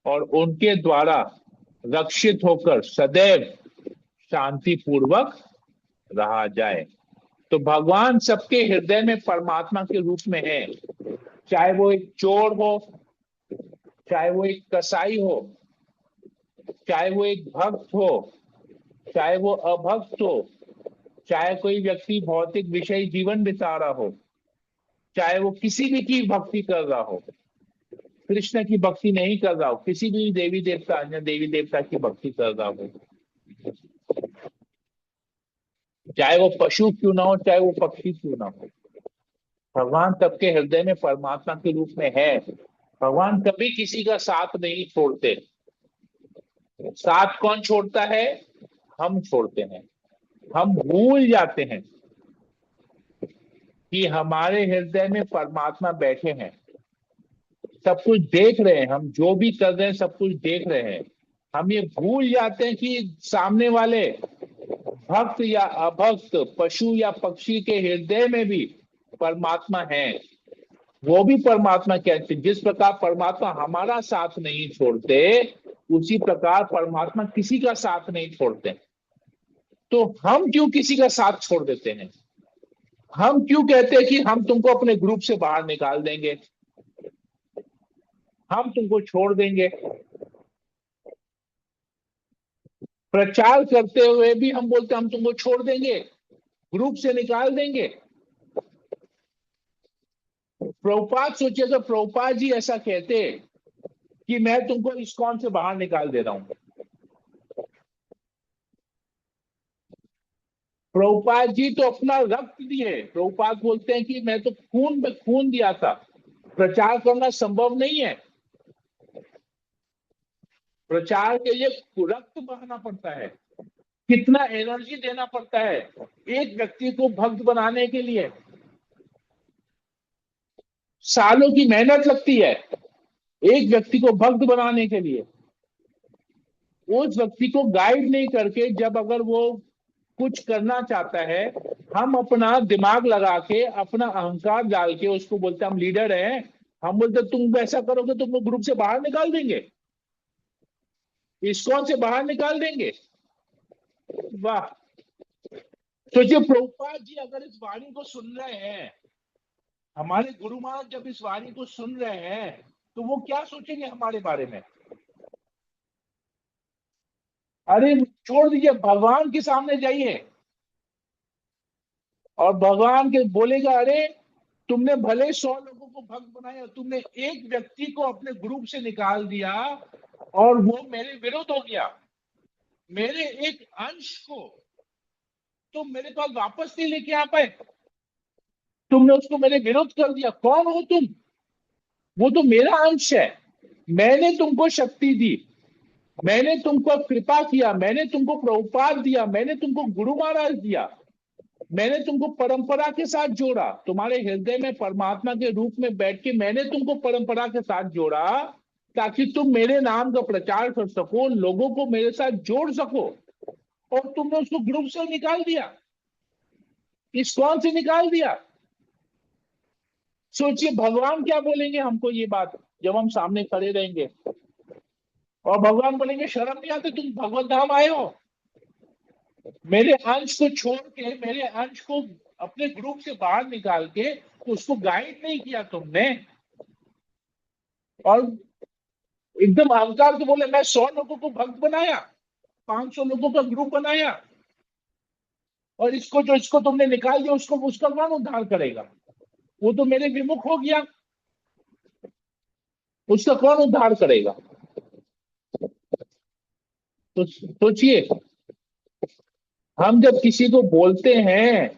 Speaker 1: और उनके द्वारा रक्षित होकर सदैव शांति पूर्वक रहा जाए। तो भगवान सबके हृदय में परमात्मा के रूप में है, चाहे वो एक चोर हो, चाहे वो एक कसाई हो, चाहे वो एक भक्त हो, चाहे वो अभक्त हो, चाहे कोई व्यक्ति भौतिक विषय जीवन बिता रहा हो, चाहे वो किसी भी की भक्ति कर रहा हो, कृष्ण की भक्ति नहीं कर रहा हो, किसी भी देवी देवता अन्य देवी देवता की भक्ति कर रहा हो, चाहे वो पशु क्यों ना हो, चाहे वो पक्षी क्यों ना हो, भगवान सबके हृदय में परमात्मा के रूप में है। भगवान कभी किसी का साथ नहीं छोड़ते। साथ कौन छोड़ता है? हम छोड़ते हैं। हम भूल जाते हैं कि हमारे हृदय में परमात्मा बैठे हैं, सब कुछ देख रहे हैं, हम जो भी कर रहे हैं सब कुछ देख रहे हैं। हम ये भूल जाते हैं कि सामने वाले भक्त या अभक्त, पशु या पक्षी के हृदय में भी परमात्मा है। वो भी परमात्मा कहते हैं। जिस प्रकार परमात्मा हमारा साथ नहीं छोड़ते, उसी प्रकार परमात्मा किसी का साथ नहीं छोड़ते। तो हम क्यों किसी का साथ छोड़ देते हैं? हम क्यों कहते हैं कि हम तुमको अपने ग्रुप से बाहर निकाल देंगे, हम तुमको छोड़ देंगे? प्रचार करते हुए भी हम बोलते हम तुमको छोड़ देंगे, ग्रुप से निकाल देंगे। प्रभुपाद सोचिए, तो प्रभुपाद जी ऐसा कहते कि मैं तुमको इस्कॉन से बाहर निकाल दे रहा हूं। प्रभुपाद जी तो अपना रक्त दिए। प्रभुपाद बोलते हैं कि मैं तो खून में खून दिया था, प्रचार करना संभव नहीं है। प्रचार के लिए रक्त बहाना पड़ता है, कितना एनर्जी देना पड़ता है एक व्यक्ति को भक्त बनाने के लिए। सालों की मेहनत लगती है एक व्यक्ति को भक्त बनाने के लिए। उस व्यक्ति को गाइड नहीं करके जब अगर वो कुछ करना चाहता है, हम अपना दिमाग लगा के अपना अहंकार डाल के उसको बोलते हम लीडर हैं, हम बोलते तुम ऐसा करोगे तो वो ग्रुप से बाहर निकाल देंगे, इस्कॉन से बाहर निकाल देंगे। वाह, सोचिए प्रभुपाद जी अगर इस वाणी को सुन रहे हैं, हमारे गुरु महाराज जब इस वाणी को सुन रहे हैं तो वो क्या सोचेंगे हमारे बारे में। अरे छोड़ दीजिए, भगवान के सामने जाइए और भगवान के बोलेगा अरे तुमने भले 100 लोगों को भक्त बनाया, तुमने एक व्यक्ति को अपने ग्रुप से निकाल दिया और वो मेरे विरुद्ध हो गया, मेरे एक अंश को तुम मेरे पास वापस नहीं लेके आ पाए, तुमने उसको मेरे विरुद्ध कर दिया। कौन हो तुम? वो तो मेरा अंश है, मैंने तुमको शक्ति दी, मैंने तुमको कृपा किया, मैंने तुमको प्रभुपाद दिया, मैंने तुमको गुरु महाराज दिया, मैंने तुमको परंपरा के साथ जोड़ा, तुम्हारे हृदय में परमात्मा के रूप में बैठ के मैंने तुमको परंपरा के साथ जोड़ा ताकि तुम मेरे नाम का प्रचार कर सको, लोगों को मेरे साथ जोड़ सको, और तुमने उसको ग्रुप से निकाल दिया, इस्कॉन से निकाल दिया। सोचिए भगवान क्या बोलेंगे हमको ये बात जब हम सामने खड़े रहेंगे, और भगवान बोलेंगे शर्म नहीं आती, तुम भगवत धाम आए हो, मेरे अंश को छोड़ के, मेरे अंश को अपने ग्रुप से बाहर निकाल के उसको गाइड नहीं किया तुमने, और एकदम अहंकार से बोले मैं 100 लोगों को भक्त बनाया, 500 लोगों का ग्रुप बनाया, और इसको तुमने निकाल दिया, उसको उसका कौन उद्धार करेगा? वो तो मेरे विमुख हो गया, उसका कौन उद्धार करेगा? तो सोचिए, हम जब किसी को बोलते हैं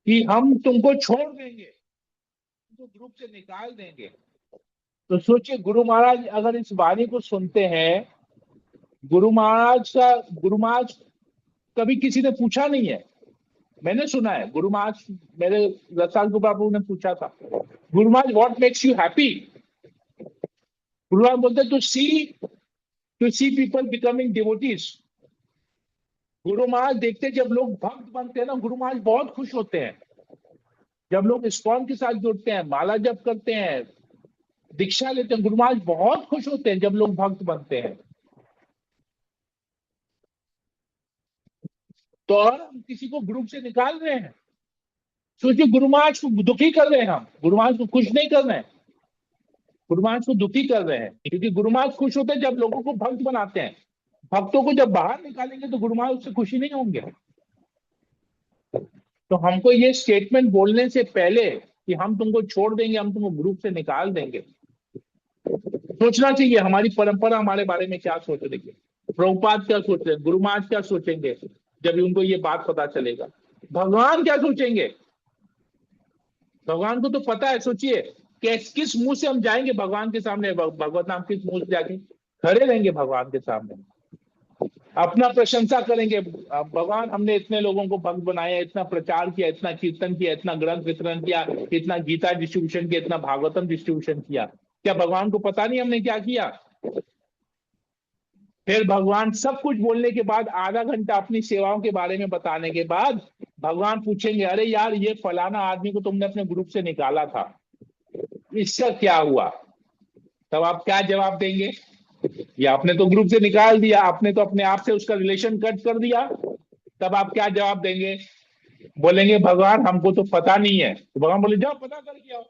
Speaker 1: कि हम तुमको छोड़ देंगे, तुमको ग्रुप से निकाल देंगे, तो सोचिए गुरु महाराज अगर इस वाणी को सुनते हैं, गुरु महाराज कभी किसी ने पूछा नहीं है, मैंने सुना है गुरु महाराज, मेरे रसाल प्रभु ने पूछा था, Guru Maharaj what makes you happy? Guru Maharaj बोलते to see people becoming devotees. Guru Maharaj देखते जब लोग भक्त बनते हैं ना, गुरु महाराज बहुत खुश होते हैं। जब लोग इस्कॉन के साथ जुड़ते हैं, माला जप करते हैं, दीक्षा लेते हैं, गुरु महाराज बहुत खुश होते हैं जब लोग भक्त बनते हैं। तो और हम किसी को ग्रुप से निकाल रहे हैं, सोचिए गुरु महाराज को दुखी कर रहे हैं, हम गुरु महाराज को खुश नहीं कर रहे हैं, गुरु महाराज को दुखी कर रहे हैं, क्योंकि गुरु महाराज खुश होते हैं जब लोगों को भक्त बनाते हैं। भक्तों को जब बाहर निकालेंगे तो गुरु महाराज उससे खुशी नहीं होंगे। तो हमको ये स्टेटमेंट बोलने से पहले कि हम तुमको छोड़ देंगे, हम तुमको ग्रुप से निकाल देंगे, सोचना चाहिए हमारी परंपरा हमारे बारे में क्या सोच रही है, प्रभुपाद क्या सोच रहे हैं, गुरु महाराज क्या सोचेंगे जब उनको ये बात पता चलेगा, भगवान क्या सोचेंगे। भगवान को तो पता है। सोचिए किस मुंह से हम जाएंगे भगवान के सामने, भगवत नाम किस मुंह से जाके खड़े रहेंगे भगवान के सामने, अपना प्रशंसा करेंगे, भगवान हमने इतने लोगों को भक्त बनाया, इतना प्रचार किया, इतना कीर्तन किया, इतना ग्रंथ वितरण किया, इतना गीता डिस्ट्रीब्यूशन किया, इतना भागवतम डिस्ट्रीब्यूशन किया, क्या भगवान को पता नहीं हमने क्या किया? फिर भगवान सब कुछ बोलने के बाद, आधा घंटा अपनी सेवाओं के बारे में बताने के बाद भगवान पूछेंगे अरे यार ये फलाना आदमी को तुमने अपने ग्रुप से निकाला था, इसका क्या हुआ? तब आप क्या जवाब देंगे? ये आपने तो ग्रुप से निकाल दिया, आपने तो अपने आप से उसका रिलेशन कट कर दिया, तब आप क्या जवाब देंगे? बोलेंगे भगवान हमको तो पता नहीं है। तो भगवान बोले जाओ पता करके आओ,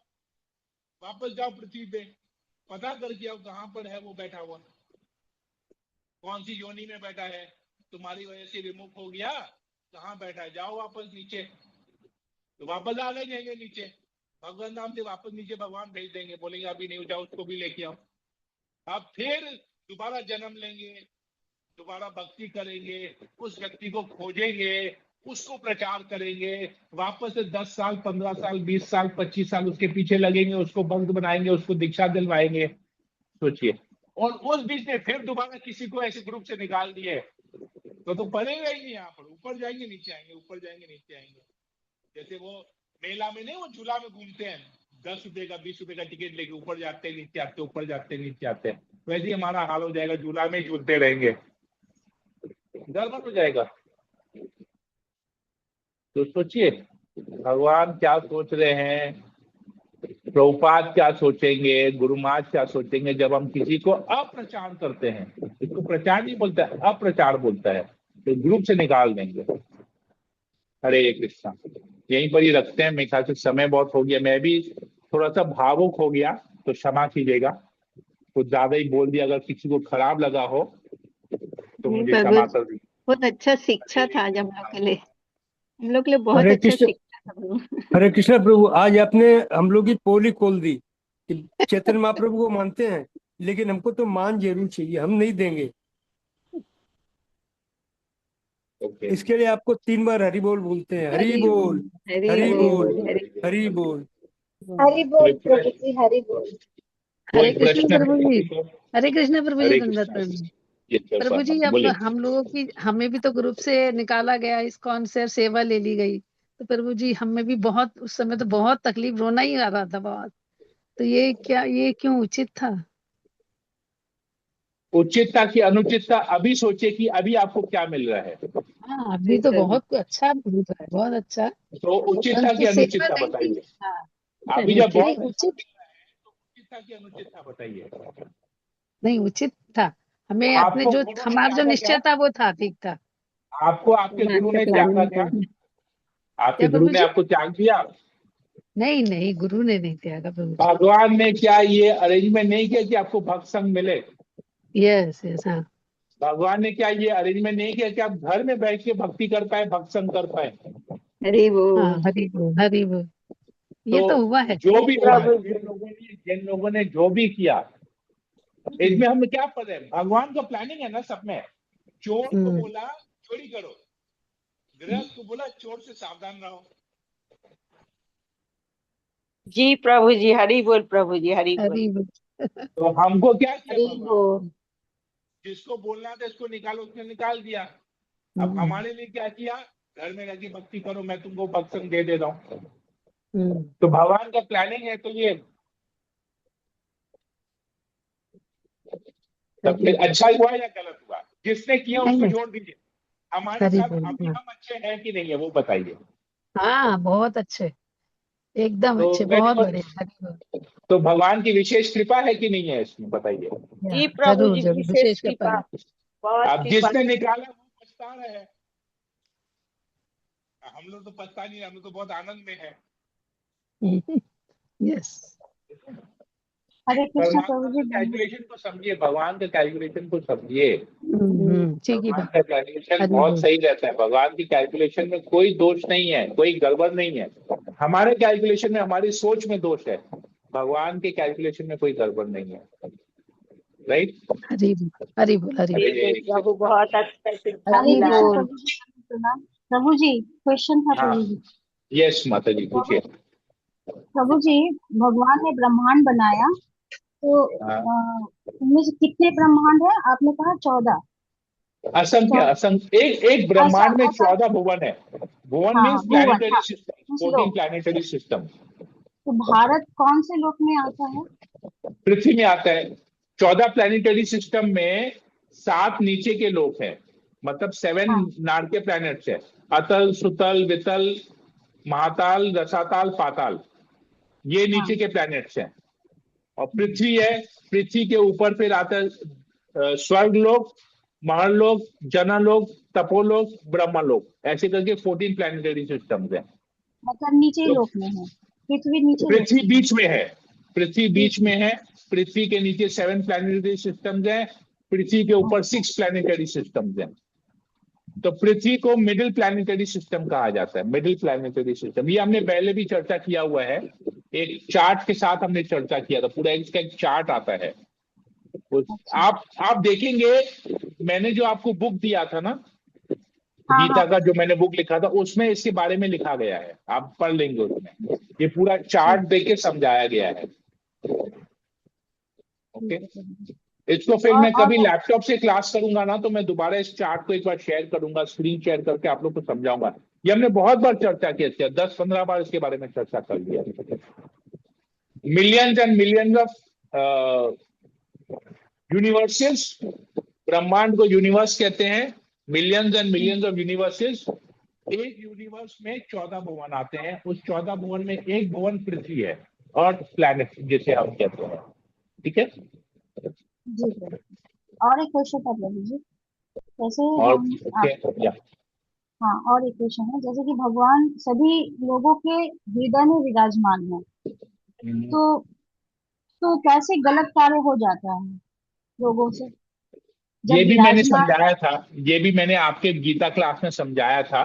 Speaker 1: वापस जाओ पृथ्वी पे, पता करके आओ कहां पर है वो बैठा हुआ, कौन सी योनि में बैठा है, तुम्हारी वजह से विमुख हो गया, कहाँ बैठा है, जाओ वापस नीचे। तो वापस आ गए जाएंगे नीचे, भगवान नाम से वापस नीचे भगवान भेज देंगे, बोलेंगे अभी नहीं जाओ उसको भी लेके आओ। अब फिर दोबारा जन्म लेंगे, दोबारा भक्ति करेंगे, उस व्यक्ति को खोजेंगे, उसको प्रचार करेंगे, वापस से 10 साल 15 साल 20 साल 25 साल उसके पीछे लगेंगे, उसको भक्त बनाएंगे, उसको दीक्षा दिलवाएंगे। सोचिए और उस बीच में फिर दोबारा किसी को ऐसे ग्रुप से निकाल दिए तो पड़ेगा ही नहीं, यहाँ पर ऊपर जाएंगे नीचे आएंगे, ऊपर जाएंगे नीचे आएंगे। जैसे वो मेला में नहीं, वो झूला में घूमते हैं, 10 रुपए का 20 रुपए का टिकट लेके ऊपर जाते हैं नीचे आते, ऊपर जाते हैं नीचे आते हैं, वैसे ही हमारा हाल हो जाएगा, झूला में ही झूलते रहेंगे, गड़बड़ हो जाएगा। तो सोचिए भगवान क्या सोच रहे हैं, प्रभुपाद क्या सोचेंगे, गुरु महाराज क्या सोचेंगे, जब हम किसी को अप्रचार करते हैं, इसको प्रचार नहीं बोलता है, अप्रचार बोलता है, तो ग्रुप से निकाल देंगे। हरे कृष्णा। यहीं पर ही रखते हैं, मेरे ख्याल से समय बहुत हो गया, मैं भी थोड़ा सा भावुक हो गया, तो क्षमा कीजिएगा, कुछ ज्यादा ही बोल दिया, अगर किसी को खराब लगा हो तो
Speaker 3: नहीं
Speaker 1: मुझे
Speaker 3: प्रभु
Speaker 1: क्षमा
Speaker 3: जी,
Speaker 1: कर दीजिए।
Speaker 3: बहुत अच्छा शिक्षा था आज हम लोग के लिए, हम लोग के लिए बहुत
Speaker 4: हरे
Speaker 3: अच्छा
Speaker 4: कृष्ण,
Speaker 3: शिक्षा था प्रभु।
Speaker 4: हरे कृष्ण प्रभु। आज आपने हम लोग की पोल ही खोल दी कि चैतन्य महाप्रभु को मानते हैं, लेकिन हमको तो मान जरूर चाहिए, हम नहीं देंगे।
Speaker 1: ओके,
Speaker 4: इसके लिए आपको 3 बार हरि बोल बोलते हैं। हरि बोल,
Speaker 3: हरि
Speaker 4: हरि
Speaker 3: बोल,
Speaker 4: बोल,
Speaker 3: हरि
Speaker 4: हरि बोल।
Speaker 5: हरि बोल
Speaker 1: कोई
Speaker 5: प्रभु
Speaker 1: प्रश्न,
Speaker 5: जी, हरि बोल।
Speaker 1: कोई
Speaker 6: हरे कृष्ण
Speaker 1: प्रश्न है
Speaker 6: प्रभु जी।
Speaker 1: किसी को?
Speaker 6: हरे कृष्ण प्रभु जी,
Speaker 1: हरे
Speaker 6: दंडवत
Speaker 1: कृष्णा।
Speaker 6: प्रणाम।
Speaker 1: ये
Speaker 6: प्रभु जी, अब
Speaker 1: बोलिए।
Speaker 6: हम लोगों की, हमें भी तो ग्रुप से निकाला गया, इस्कॉन से सेवा ले ली गई, तो प्रभु जी हमें भी बहुत, उस समय तो बहुत तकलीफ, रोना ही आ रहा था बहुत। तो ये क्या, ये क्यों उचित था?
Speaker 1: उचितता की अनुचितता अभी सोचिए कि अभी आपको क्या मिल रहा है,
Speaker 6: हाँ, अभी तो बहुत अच्छा मिल रहा है, बहुत अच्छा।
Speaker 1: तो उचितता की
Speaker 6: परंतु सेवा
Speaker 1: अनुचितता
Speaker 6: नहीं थी।
Speaker 1: बताइए।
Speaker 6: हाँ,
Speaker 1: अभी
Speaker 6: नहीं
Speaker 1: जब बहुत अच्छा
Speaker 6: उचित,
Speaker 1: मिल रहा है तो उचितता की अनुचितता बताइए।
Speaker 6: नहीं उचित था।
Speaker 1: तो
Speaker 6: हमें अपने
Speaker 1: आपको
Speaker 6: जो
Speaker 1: गुरु ने
Speaker 6: हमारा जो
Speaker 1: त्यागा क्या?
Speaker 6: निश्चय था वो था, ठीक था।
Speaker 1: आपको आपके
Speaker 3: भगवान
Speaker 1: गुरु
Speaker 3: के
Speaker 1: ने त्यागा
Speaker 3: प्लानिंग
Speaker 1: क्या?
Speaker 3: था।
Speaker 1: आपके
Speaker 6: क्या
Speaker 1: गुरु
Speaker 6: प्रभु
Speaker 1: ने
Speaker 6: जी?
Speaker 1: आपको त्याग दिया?
Speaker 6: नहीं नहीं, गुरु ने नहीं त्यागा प्रभु जी।
Speaker 1: भगवान ने क्या ये अरेंजमेंट नहीं किया कि आपको भक्त संग मिले?
Speaker 6: यस यस, हाँ।
Speaker 1: भगवान ने क्या ये अरेंजमेंट नहीं किया कि आप घर में बैठ के भक्ति कर पाए, भक्त संग कर पाए?
Speaker 3: हरि बोल।
Speaker 6: हाँ, हरि बोल, हरि बोल।
Speaker 1: तो
Speaker 6: ये तो हुआ है।
Speaker 1: जो भी हुआ,
Speaker 5: प्रभु जी,
Speaker 1: जिन लोगों ने जो भी किया, इसमें हम क्या पढ़ रहे हैं? भगवान का प्लानिंग है ना सब में। चोर को
Speaker 6: हम्म,
Speaker 1: बोला चोरी करो, गृहस्थ को बोला चोर से सावधान रहो।
Speaker 5: जी प्रभु जी, हरि बोल प्रभु जी, हरि बोल।
Speaker 6: हरि बोल।
Speaker 1: तो हमको क्या किया
Speaker 5: हरि
Speaker 1: भगवान?
Speaker 5: बोल।
Speaker 1: जिसको बोलना था इसको निकालो, उसने निकाल दिया। अब
Speaker 6: हम्म,
Speaker 1: हमारे लिए क्या किया? घर में रह के भक्ति करो, मैं तुमको भक्त संग दे रहा हूँ।
Speaker 6: हम्म,
Speaker 1: तो भगवान का प्लानिंग है, तो ये तब
Speaker 6: हरि
Speaker 1: फिर
Speaker 6: बोल।
Speaker 1: अच्छा हुआ या गलत हुआ? जिसने किया
Speaker 6: नहीं
Speaker 1: उसको
Speaker 6: नहीं,
Speaker 1: छोड़ दीजिए। हमारे
Speaker 6: हरि
Speaker 1: साथ
Speaker 6: बोल,
Speaker 1: अभी
Speaker 6: हाँ।
Speaker 1: हम अच्छे हैं कि नहीं है वो बताइए।
Speaker 6: हाँ, बहुत अच्छे, एकदम
Speaker 1: तो
Speaker 6: अच्छे,
Speaker 1: वेरी
Speaker 6: बहुत
Speaker 1: गुड।
Speaker 6: बढ़िया, हरि बोल।
Speaker 1: तो भगवान की विशेष कृपा है कि नहीं है इसमें बताइए।
Speaker 6: या,
Speaker 5: जी प्रभु
Speaker 6: जरूर
Speaker 5: जी,
Speaker 6: जरूर,
Speaker 5: विशेष
Speaker 6: विशेष कृपा
Speaker 5: कृपा,
Speaker 6: है।
Speaker 5: बहुत
Speaker 1: अब
Speaker 5: कृपा।
Speaker 1: जिसने निकाला वो पछता रहे हैं, हम लोग तो पछता नहीं, हम लोग तो बहुत आनंद में है।
Speaker 6: यस।
Speaker 5: हरे कृष्ण प्रभु
Speaker 1: परमात्मा
Speaker 5: जी,
Speaker 1: के कैलकुलेशन को समझिए, भगवान के कैलकुलेशन को समझिए।
Speaker 6: ठीक ही
Speaker 1: भगवान
Speaker 6: बात।
Speaker 1: का कैलकुलेशन
Speaker 6: हरि
Speaker 1: बहुत
Speaker 6: बोल।
Speaker 1: सही रहता है, भगवान की कैलकुलेशन में कोई दोष नहीं है, कोई गड़बड़ नहीं है। हमारे कैलकुलेशन में, हमारी सोच में दोष है, भगवान के कैलकुलेशन में कोई गड़बड़ नहीं है। राइट?
Speaker 6: हरि बोल, हरि बोल, हरि बोल।
Speaker 1: अरे
Speaker 5: प्रभु बहुत अच्छा शिक्षा
Speaker 3: हरि
Speaker 5: मिला।
Speaker 3: बोल।
Speaker 5: प्रभु जी, क्वेश्चन था
Speaker 1: हाँ,
Speaker 5: प्रभु जी।
Speaker 1: यस माता जी
Speaker 5: प्रभु
Speaker 1: पूछिए।
Speaker 5: प्रभु जी, भगवान ने ब्रह्मांड बनाया तो
Speaker 1: हाँ,
Speaker 5: उनमें से कितने ब्रह्मांड है? आपने कहा 14।
Speaker 1: असंख्य असंख्य, एक एक
Speaker 5: अच्छा,
Speaker 1: ब्रह्मांड में
Speaker 5: ऐसा।
Speaker 1: 14 भुवन है। भुवन
Speaker 5: हाँ हाँ,
Speaker 1: मीन्स
Speaker 5: भुवन,
Speaker 1: प्लानिटरी
Speaker 5: हाँ।
Speaker 1: सिस्टम,
Speaker 5: कुछ
Speaker 1: 14
Speaker 5: लोग।
Speaker 1: Planetary system.
Speaker 5: तो भारत कौन से लोक में आता है?
Speaker 1: पृथ्वी में आता है। 14 प्लानिटरी सिस्टम में 7 नीचे के लोक हैं, मतलब 7
Speaker 5: हाँ
Speaker 1: नाड़ के प्लैनेट्स है। अतल, सुतल, वितल, महाताल, रसाताल, पाताल, ये
Speaker 5: हाँ
Speaker 1: नीचे के प्लैनेट्स हैं। और पृथ्वी है, पृथ्वी के ऊपर फिर आता है स्वर्ग लोक, महरलोक, जनलोक, तपोलोक, ब्रह्मलोक, ऐसे करके 14 प्लानिटरी सिस्टम्स हैं।
Speaker 5: मतलब नीचे
Speaker 1: तो
Speaker 5: लोक में है, पृथ्वी नीचे लोक
Speaker 1: पृथ्वी
Speaker 5: में है।
Speaker 1: बीच में है, पृथ्वी बीच
Speaker 5: बीच में।
Speaker 1: में है। पृथ्वी के नीचे 7 प्लानिटरी सिस्टम्स हैं, पृथ्वी के ऊपर 6 प्लानिटरी सिस्टम्स हैं। तो पृथ्वी को मिडिल प्लानिटरी सिस्टम कहा जाता है, मिडिल प्लानिटरी सिस्टम। ये हमने पहले भी चर्चा किया हुआ है, एक चार्ट के साथ हमने चर्चा किया था, पूरा इसका एक चार्ट आता है।
Speaker 5: अच्छा।
Speaker 1: आप देखेंगे, मैंने जो आपको बुक दिया था ना,
Speaker 5: हाँ
Speaker 1: गीता
Speaker 5: हाँ।
Speaker 1: का जो मैंने बुक लिखा था, उसमें इसके बारे में लिखा गया है, आप पढ़ लेंगे, उसमें ये पूरा चार्ट
Speaker 5: ठीक
Speaker 1: देके समझाया गया है।
Speaker 5: ठीक
Speaker 1: ओके।
Speaker 5: है प्रभु जी।
Speaker 1: इसको फिर मैं
Speaker 5: और
Speaker 1: कभी लैपटॉप से क्लास करूंगा ना, तो मैं दोबारा इस चार्ट को एक बार शेयर करूंगा, स्क्रीन शेयर करके आप लोग को समझाऊंगा। ये हमने बहुत बार चर्चा की है, 10-15 बार इसके बारे में चर्चा कर लिया। Millions and millions of universes, ब्रह्मांड को यूनिवर्स कहते हैं। Millions and millions of universes, एक यूनिवर्स में 14 भुवन आते हैं, उस 14 भुवन में एक भुवन पृथ्वी है, अर्थ प्लैनेट जिसे हम कहते हैं। ठीक है।
Speaker 5: जी सर, और एक क्वेश्चन था प्रभु जी। जैसे
Speaker 1: और
Speaker 5: हम
Speaker 1: या
Speaker 5: हाँ, और एक क्वेश्चन है, जैसे कि भगवान सभी लोगों के हृदय में विराजमान है, तो कैसे गलत कार्य हो जाता है लोगों से जब
Speaker 1: ये भी मैंने
Speaker 5: विराजमान।
Speaker 1: समझाया था, ये भी मैंने आपके गीता क्लास में समझाया था।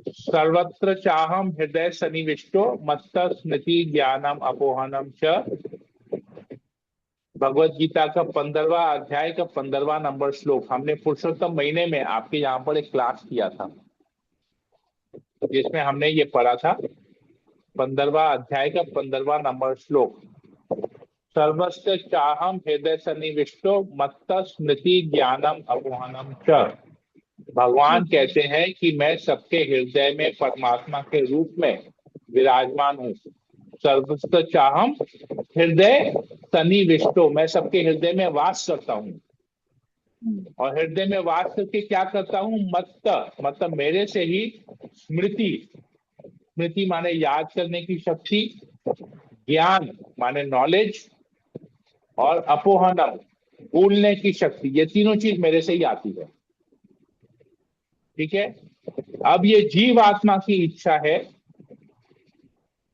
Speaker 1: सर्वत्र चाहम हृदय सन्निविष्टो मत्त स्मृति ज्ञानम अपोहनम च। भगवत गीता का 15वां अध्याय का 15वां नंबर श्लोक हमने पुरुषोत्तम महीने में आपके यहाँ पर एक क्लास किया था, जिसमें हमने ये पढ़ा था 15वां अध्याय का 15वां नंबर श्लोक, सर्वस्य चाहम हृदय सन्निविष्टो मत्त स्मृति ज्ञानम अपोहनम च। भगवान कहते हैं कि मैं सबके हृदय में परमात्मा के रूप में विराजमान हूँ। सर्वस्य चाहम हृदय सन्निविष्टो, मैं सबके हृदय में वास करता हूँ। और हृदय में वास करके क्या करता हूँ? मत्त, मतलब मेरे से ही स्मृति, स्मृति माने याद करने की शक्ति, ज्ञान माने नॉलेज, और अपोहनम भूलने की शक्ति, ये तीनों चीज मेरे से ही आती है। ठीक है। अब ये जीव आत्मा की इच्छा है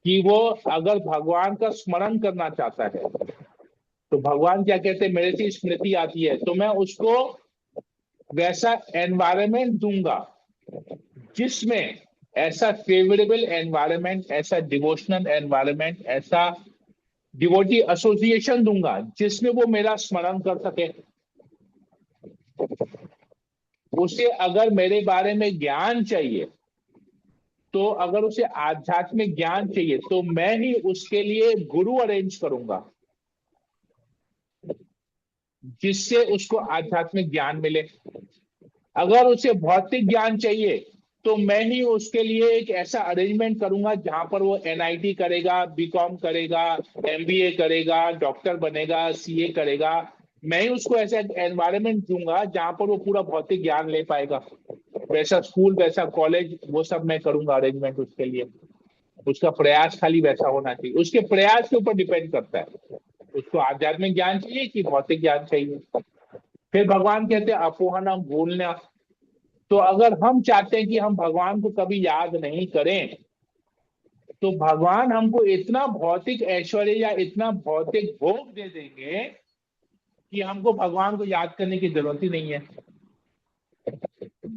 Speaker 1: कि वो अगर भगवान का स्मरण करना चाहता है, तो भगवान क्या कहते हैं? मेरे से स्मृति आती है तो मैं उसको वैसा एनवायरनमेंट दूंगा जिसमें ऐसा फेवरेबल एनवायरनमेंट, ऐसा डिवोशनल एनवायरनमेंट, ऐसा डिवोटी एसोसिएशन दूंगा जिसमें वो मेरा स्मरण कर सके। उसे अगर मेरे बारे में ज्ञान चाहिए, तो अगर उसे आध्यात्मिक ज्ञान चाहिए, तो मैं ही उसके लिए गुरु अरेंज करूंगा जिससे उसको आध्यात्मिक ज्ञान मिले। अगर उसे भौतिक ज्ञान चाहिए, तो मैं ही उसके लिए एक ऐसा अरेंजमेंट करूंगा जहां पर वो एनआईटी करेगा, बीकॉम करेगा, एमबीए करेगा, डॉक्टर बनेगा, सीए करेगा। मैं ही उसको ऐसा एनवायरनमेंट दूंगा जहां पर वो पूरा भौतिक ज्ञान ले पाएगा। वैसा स्कूल, वैसा कॉलेज, वो सब मैं करूंगा अरेंजमेंट उसके लिए। उसका प्रयास खाली वैसा होना चाहिए, उसके प्रयास के ऊपर डिपेंड करता है उसको आध्यात्मिक ज्ञान चाहिए कि भौतिक ज्ञान चाहिए। फिर भगवान कहते हैं अपोहनम, भूलना। तो अगर हम चाहते हैं कि हम भगवान को कभी याद नहीं करें, तो भगवान हमको इतना भौतिक ऐश्वर्य या इतना भौतिक भोग दे देंगे कि हमको भगवान को याद करने की जरूरत ही नहीं है।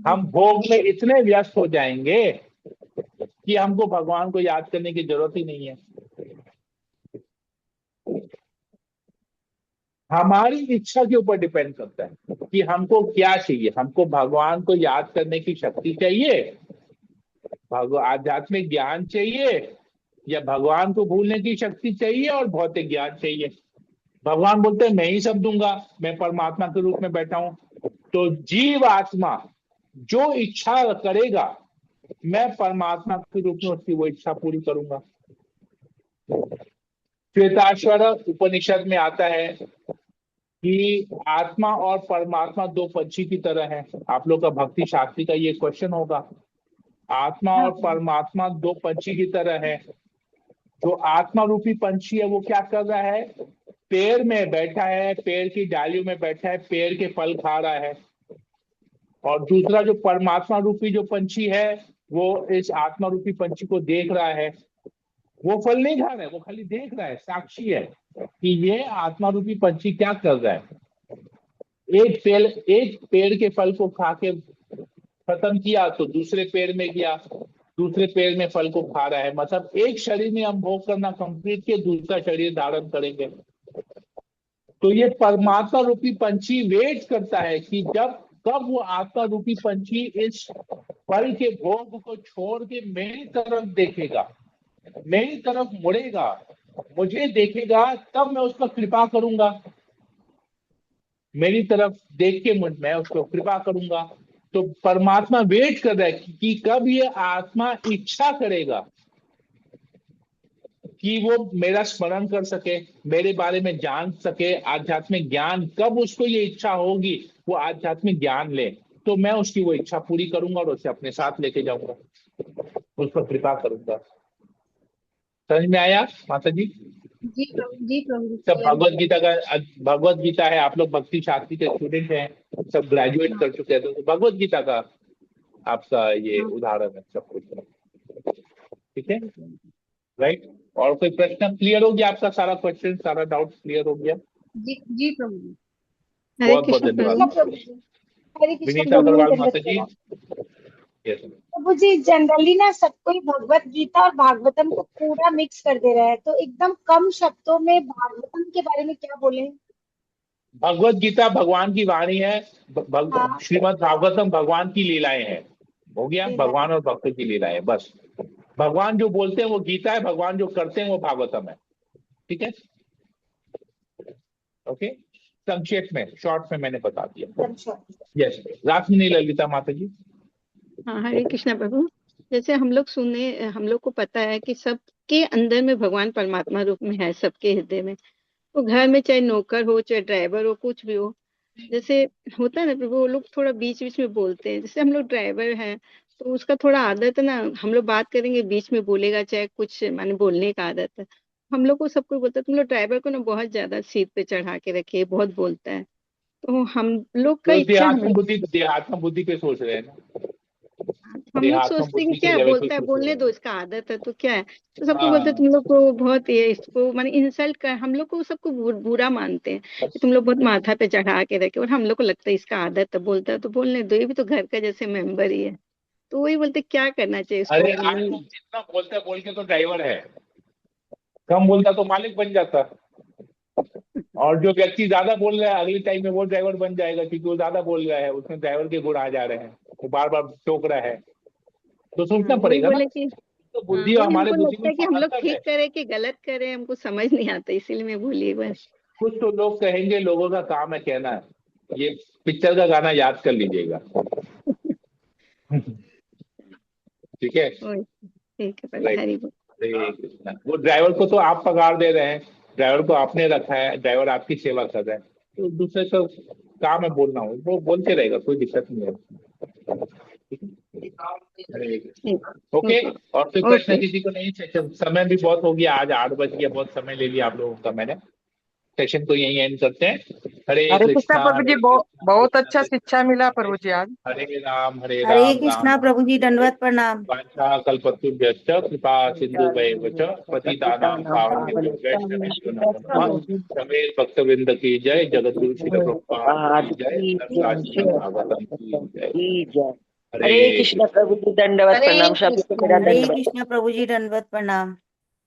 Speaker 1: हम भोग में इतने व्यस्त हो जाएंगे कि हमको भगवान को याद करने की जरूरत ही नहीं है। हमारी इच्छा के ऊपर डिपेंड करता है कि हमको क्या चाहिए। हमको भगवान को याद करने की शक्ति चाहिए, आध्यात्मिक ज्ञान चाहिए, या भगवान को भूलने की शक्ति चाहिए और भौतिक ज्ञान चाहिए। भगवान बोलते हैं मैं ही सब दूंगा, मैं परमात्मा के रूप में बैठा हूं। तो जीव आत्मा जो इच्छा करेगा, मैं परमात्मा के रूप में उसकी वो इच्छा पूरी करूंगा। श्वेताश्वर उपनिषद में आता है कि आत्मा और परमात्मा दो पंछी की तरह है। आप लोग का भक्ति शास्त्री का ये क्वेश्चन होगा। आत्मा और परमात्मा दो पंछी की तरह है। जो आत्मा रूपी पंछी है वो क्या कर रहा है? पेड़ में बैठा है, पेड़ की डालियों में बैठा है, पेड़ के फल खा रहा है। और दूसरा जो परमात्मा रूपी जो पंछी है, वो इस आत्मा रूपी पंछी को देख रहा है। वो फल नहीं खा रहा है, वो खाली देख रहा है, साक्षी है कि ये आत्मा रूपी पंछी क्या कर रहा है। एक पेड़ के फल को खा के खत्म किया तो दूसरे पेड़ में गया, दूसरे पेड़ में फल को खा रहा है। मतलब एक शरीर में हम भोग करना कंप्लीट के दूसरा शरीर धारण करेंगे। तो ये परमात्मा रूपी पंछी वेट करता है कि कब वो आत्मा रूपी पंछी इस फल के भोग को छोड़ के मेरी तरफ देखेगा, मेरी तरफ मुड़ेगा, मुझे देखेगा, तब मैं उस पर कृपा करूंगा। मेरी तरफ देख के मैं उसको कृपा करूंगा। तो परमात्मा वेट कर रहा है कि कब ये आत्मा इच्छा करेगा कि वो मेरा स्मरण कर सके, मेरे बारे में जान सके, आध्यात्मिक ज्ञान, कब उसको ये इच्छा होगी वो आध्यात्मिक ज्ञान ले, तो मैं उसकी वो इच्छा पूरी करूंगा और उसे अपने साथ लेके जाऊंगा, उस पर कृपा करूंगा। समझ में आया माता जी?
Speaker 5: जी प्रभु जी, प्रभु
Speaker 1: सब
Speaker 5: क्लियर हो
Speaker 1: भगवत
Speaker 5: गया।
Speaker 1: गीता का, भगवत गीता है, आप लोग भक्ति शास्त्री के स्टूडेंट हैं, सब ग्रेजुएट कर चुके हैं, तो भगवत गीता का आपका ये
Speaker 5: हाँ
Speaker 1: उदाहरण है सब कुछ। ठीक है, राइट। और कोई प्रश्न क्लियर हो गया आपका? सारा क्वेश्चन, सारा डाउट क्लियर हो गया?
Speaker 5: जी जी प्रभु जी।
Speaker 3: हरे
Speaker 1: बहुत बहुत
Speaker 3: कृष्ण
Speaker 1: धन्यवाद
Speaker 3: प्रभु।
Speaker 1: माता जी।
Speaker 7: हरे कृष्ण
Speaker 1: विनीता
Speaker 7: प्रभु जी,
Speaker 1: अग्रवाल
Speaker 7: दंडवत
Speaker 1: माता जी।
Speaker 7: प्रणाम।
Speaker 1: यस।
Speaker 7: प्रभु जी, जनरली ना सब कोई भगवत गीता और भागवतम को पूरा मिक्स कर दे रहा है, तो एकदम कम शब्दों में भागवतम के बारे में क्या बोले?
Speaker 1: भगवत गीता भगवान की वाणी है,
Speaker 7: हाँ,
Speaker 1: श्रीमद् भागवतम भगवान की लीलाएं हैं। हो गया,
Speaker 7: लीला।
Speaker 1: भगवान और भक्त की लीलाएं, बस। भगवान जो बोलते हैं वो गीता है, भगवान जो करते हैं वो भागवतम है। ठीक है, ओके। संक्षेप में, शॉर्ट में मैंने बता दिया।
Speaker 7: एकदम short।
Speaker 1: यस, रासमणी ललिता माता जी।
Speaker 3: हाँ, हरे कृष्ण प्रभु। जैसे हम लोग सुने, हम लोग को पता है कि सबके अंदर में भगवान परमात्मा रूप में है, सबके हृदय में। तो घर में चाहे नौकर हो, चाहे ड्राइवर हो, कुछ भी हो, जैसे होता है ना प्रभु, वो लोग थोड़ा बीच बीच में बोलते हैं। जैसे हम लोग ड्राइवर हैं तो उसका थोड़ा आदत है ना, हम लोग बात करेंगे बीच में बोलेगा, चाहे कुछ माने बोलने का आदत है। हम लोग को सब कोई बोलता है तुम लोग ड्राइवर को ना बहुत ज्यादा सीट पे चढ़ा के रखिए, बहुत बोलता है। तो हम लोग का
Speaker 1: तो
Speaker 3: इच्छा, हम लोग
Speaker 1: देहात्म बुद्धि पे सोच रहे हैं ना,
Speaker 3: हम लोग
Speaker 1: देहात्म
Speaker 3: सोचते हैं कि
Speaker 1: बुद्धि के
Speaker 3: क्या है,
Speaker 1: लेवल पे
Speaker 3: बोलता है,
Speaker 1: सोच रहे
Speaker 3: बोलने
Speaker 1: हैं।
Speaker 3: दो, इसका आदत है तो क्या है। तो सबको बोलते हैं
Speaker 1: हाँ,
Speaker 3: तुम लोग को बहुत ये, इसको माने इंसल्ट कर, हम लोग को सबको बुरा मानते हैं कि तुम लोग बहुत माथा पे चढ़ा के रखे। और हम लोग को लगता है इसका आदत है, बोलता है तो बोलने दो, ये भी तो घर का जैसे मेंबर ही है। तो वही बोलते क्या करना चाहिए इसको
Speaker 1: अरे आज तो जितना बोलता बोल के तो ड्राइवर है, कम बोलता तो मालिक बन जाता। और जो व्यक्ति ज्यादा बोल रहा है अगले टाइम में वो ड्राइवर बन जाएगा, क्योंकि वो ज्यादा बोल रहा है, उसमें ड्राइवर के गुण आ जा रहे हैं, वो बार बार टोक रहा है, तो सोचना
Speaker 3: वही
Speaker 1: पड़ेगा ना।
Speaker 3: बोले कि
Speaker 1: तो
Speaker 3: हाँ,
Speaker 1: बुद्धि और
Speaker 3: वही
Speaker 1: हमारे
Speaker 3: हमको
Speaker 1: बुद्धि
Speaker 3: लगता
Speaker 1: में
Speaker 3: है कि हम
Speaker 1: बहुत
Speaker 3: लोग
Speaker 1: अंतर है।
Speaker 3: ठीक करें कि गलत करें, हमको समझ नहीं आता, इसीलिए मैं बोली बस।
Speaker 1: कुछ तो लोग कहेंगे, लोगों का काम है कहना, ये पिक्चर का गाना याद कर लीजिएगा। ठीक है,
Speaker 3: वही, ठीक है प्रभु,
Speaker 1: राइट।
Speaker 3: हरि बोल।
Speaker 1: हरे कृष्णा। वो ड्राइवर को तो आप पगार दे रहे हैं, ड्राइवर को आपने रखा है, ड्राइवर आपकी सेवा कर रहा है, तो दूसरे का काम है बोलना, हो वो बोलते रहेगा, कोई दिक्कत नहीं है। हरे कृष्ण।
Speaker 3: ठीक,
Speaker 1: ओके।
Speaker 3: ओके
Speaker 1: और कोई प्रश्न
Speaker 3: ओके।
Speaker 1: किसी को नहीं? सेशन समय भी बहुत हो गया, आज 8 बज गया, बहुत समय ले लिया आप लोगों का मैंने। सेशन को यहीं एंड करते हैं।
Speaker 8: हरे कृष्णा प्रभु जी,
Speaker 1: हरे कृष्णा
Speaker 8: बहुत
Speaker 1: कृष्ण
Speaker 8: अच्छा शिक्षा
Speaker 1: कृष्ण
Speaker 8: मिला
Speaker 1: हरे
Speaker 8: प्रभु जी आज।
Speaker 1: हरे
Speaker 9: हरे
Speaker 1: राम राम
Speaker 9: कृष्णा
Speaker 1: राम
Speaker 9: प्रभु जी,
Speaker 1: हरे।
Speaker 9: दंडवत प्रणाम।
Speaker 1: वाञ्छा कल्पतरुभ्यश्च कृपा सिन्धुभैव च पतितानां पावनेभ्यो वैष्णवेभ्यो नमो नमः। रमेश भक्तवृंद की जय, जगद्गुरु श्रील प्रभुपाद की जय, धर्मराज श्रीमद् भागवतम की जय।
Speaker 8: हरे
Speaker 1: हरे
Speaker 8: कृष्ण
Speaker 1: कृष्ण।
Speaker 8: प्रभु जी, दंडवत
Speaker 5: हरे
Speaker 8: प्रणाम, सभी को मेरा
Speaker 5: कृष्ण।
Speaker 9: हरे
Speaker 8: दंडवत।
Speaker 9: कृष्णा प्रभु जी, दंडवत प्रणाम।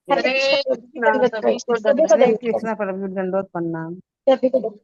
Speaker 7: हरे
Speaker 5: हरे
Speaker 7: कृष्ण प्रभु जी,
Speaker 5: कृष्णा,
Speaker 7: दंडवत
Speaker 5: सभी
Speaker 7: प्रणाम।
Speaker 5: को
Speaker 7: सभी को
Speaker 8: हरे
Speaker 5: दंडवत।
Speaker 7: दंडवत
Speaker 8: कृष्ण प्रभु जी, दंडवत प्रणाम।
Speaker 7: प्रणाम। सभी को दंडवत।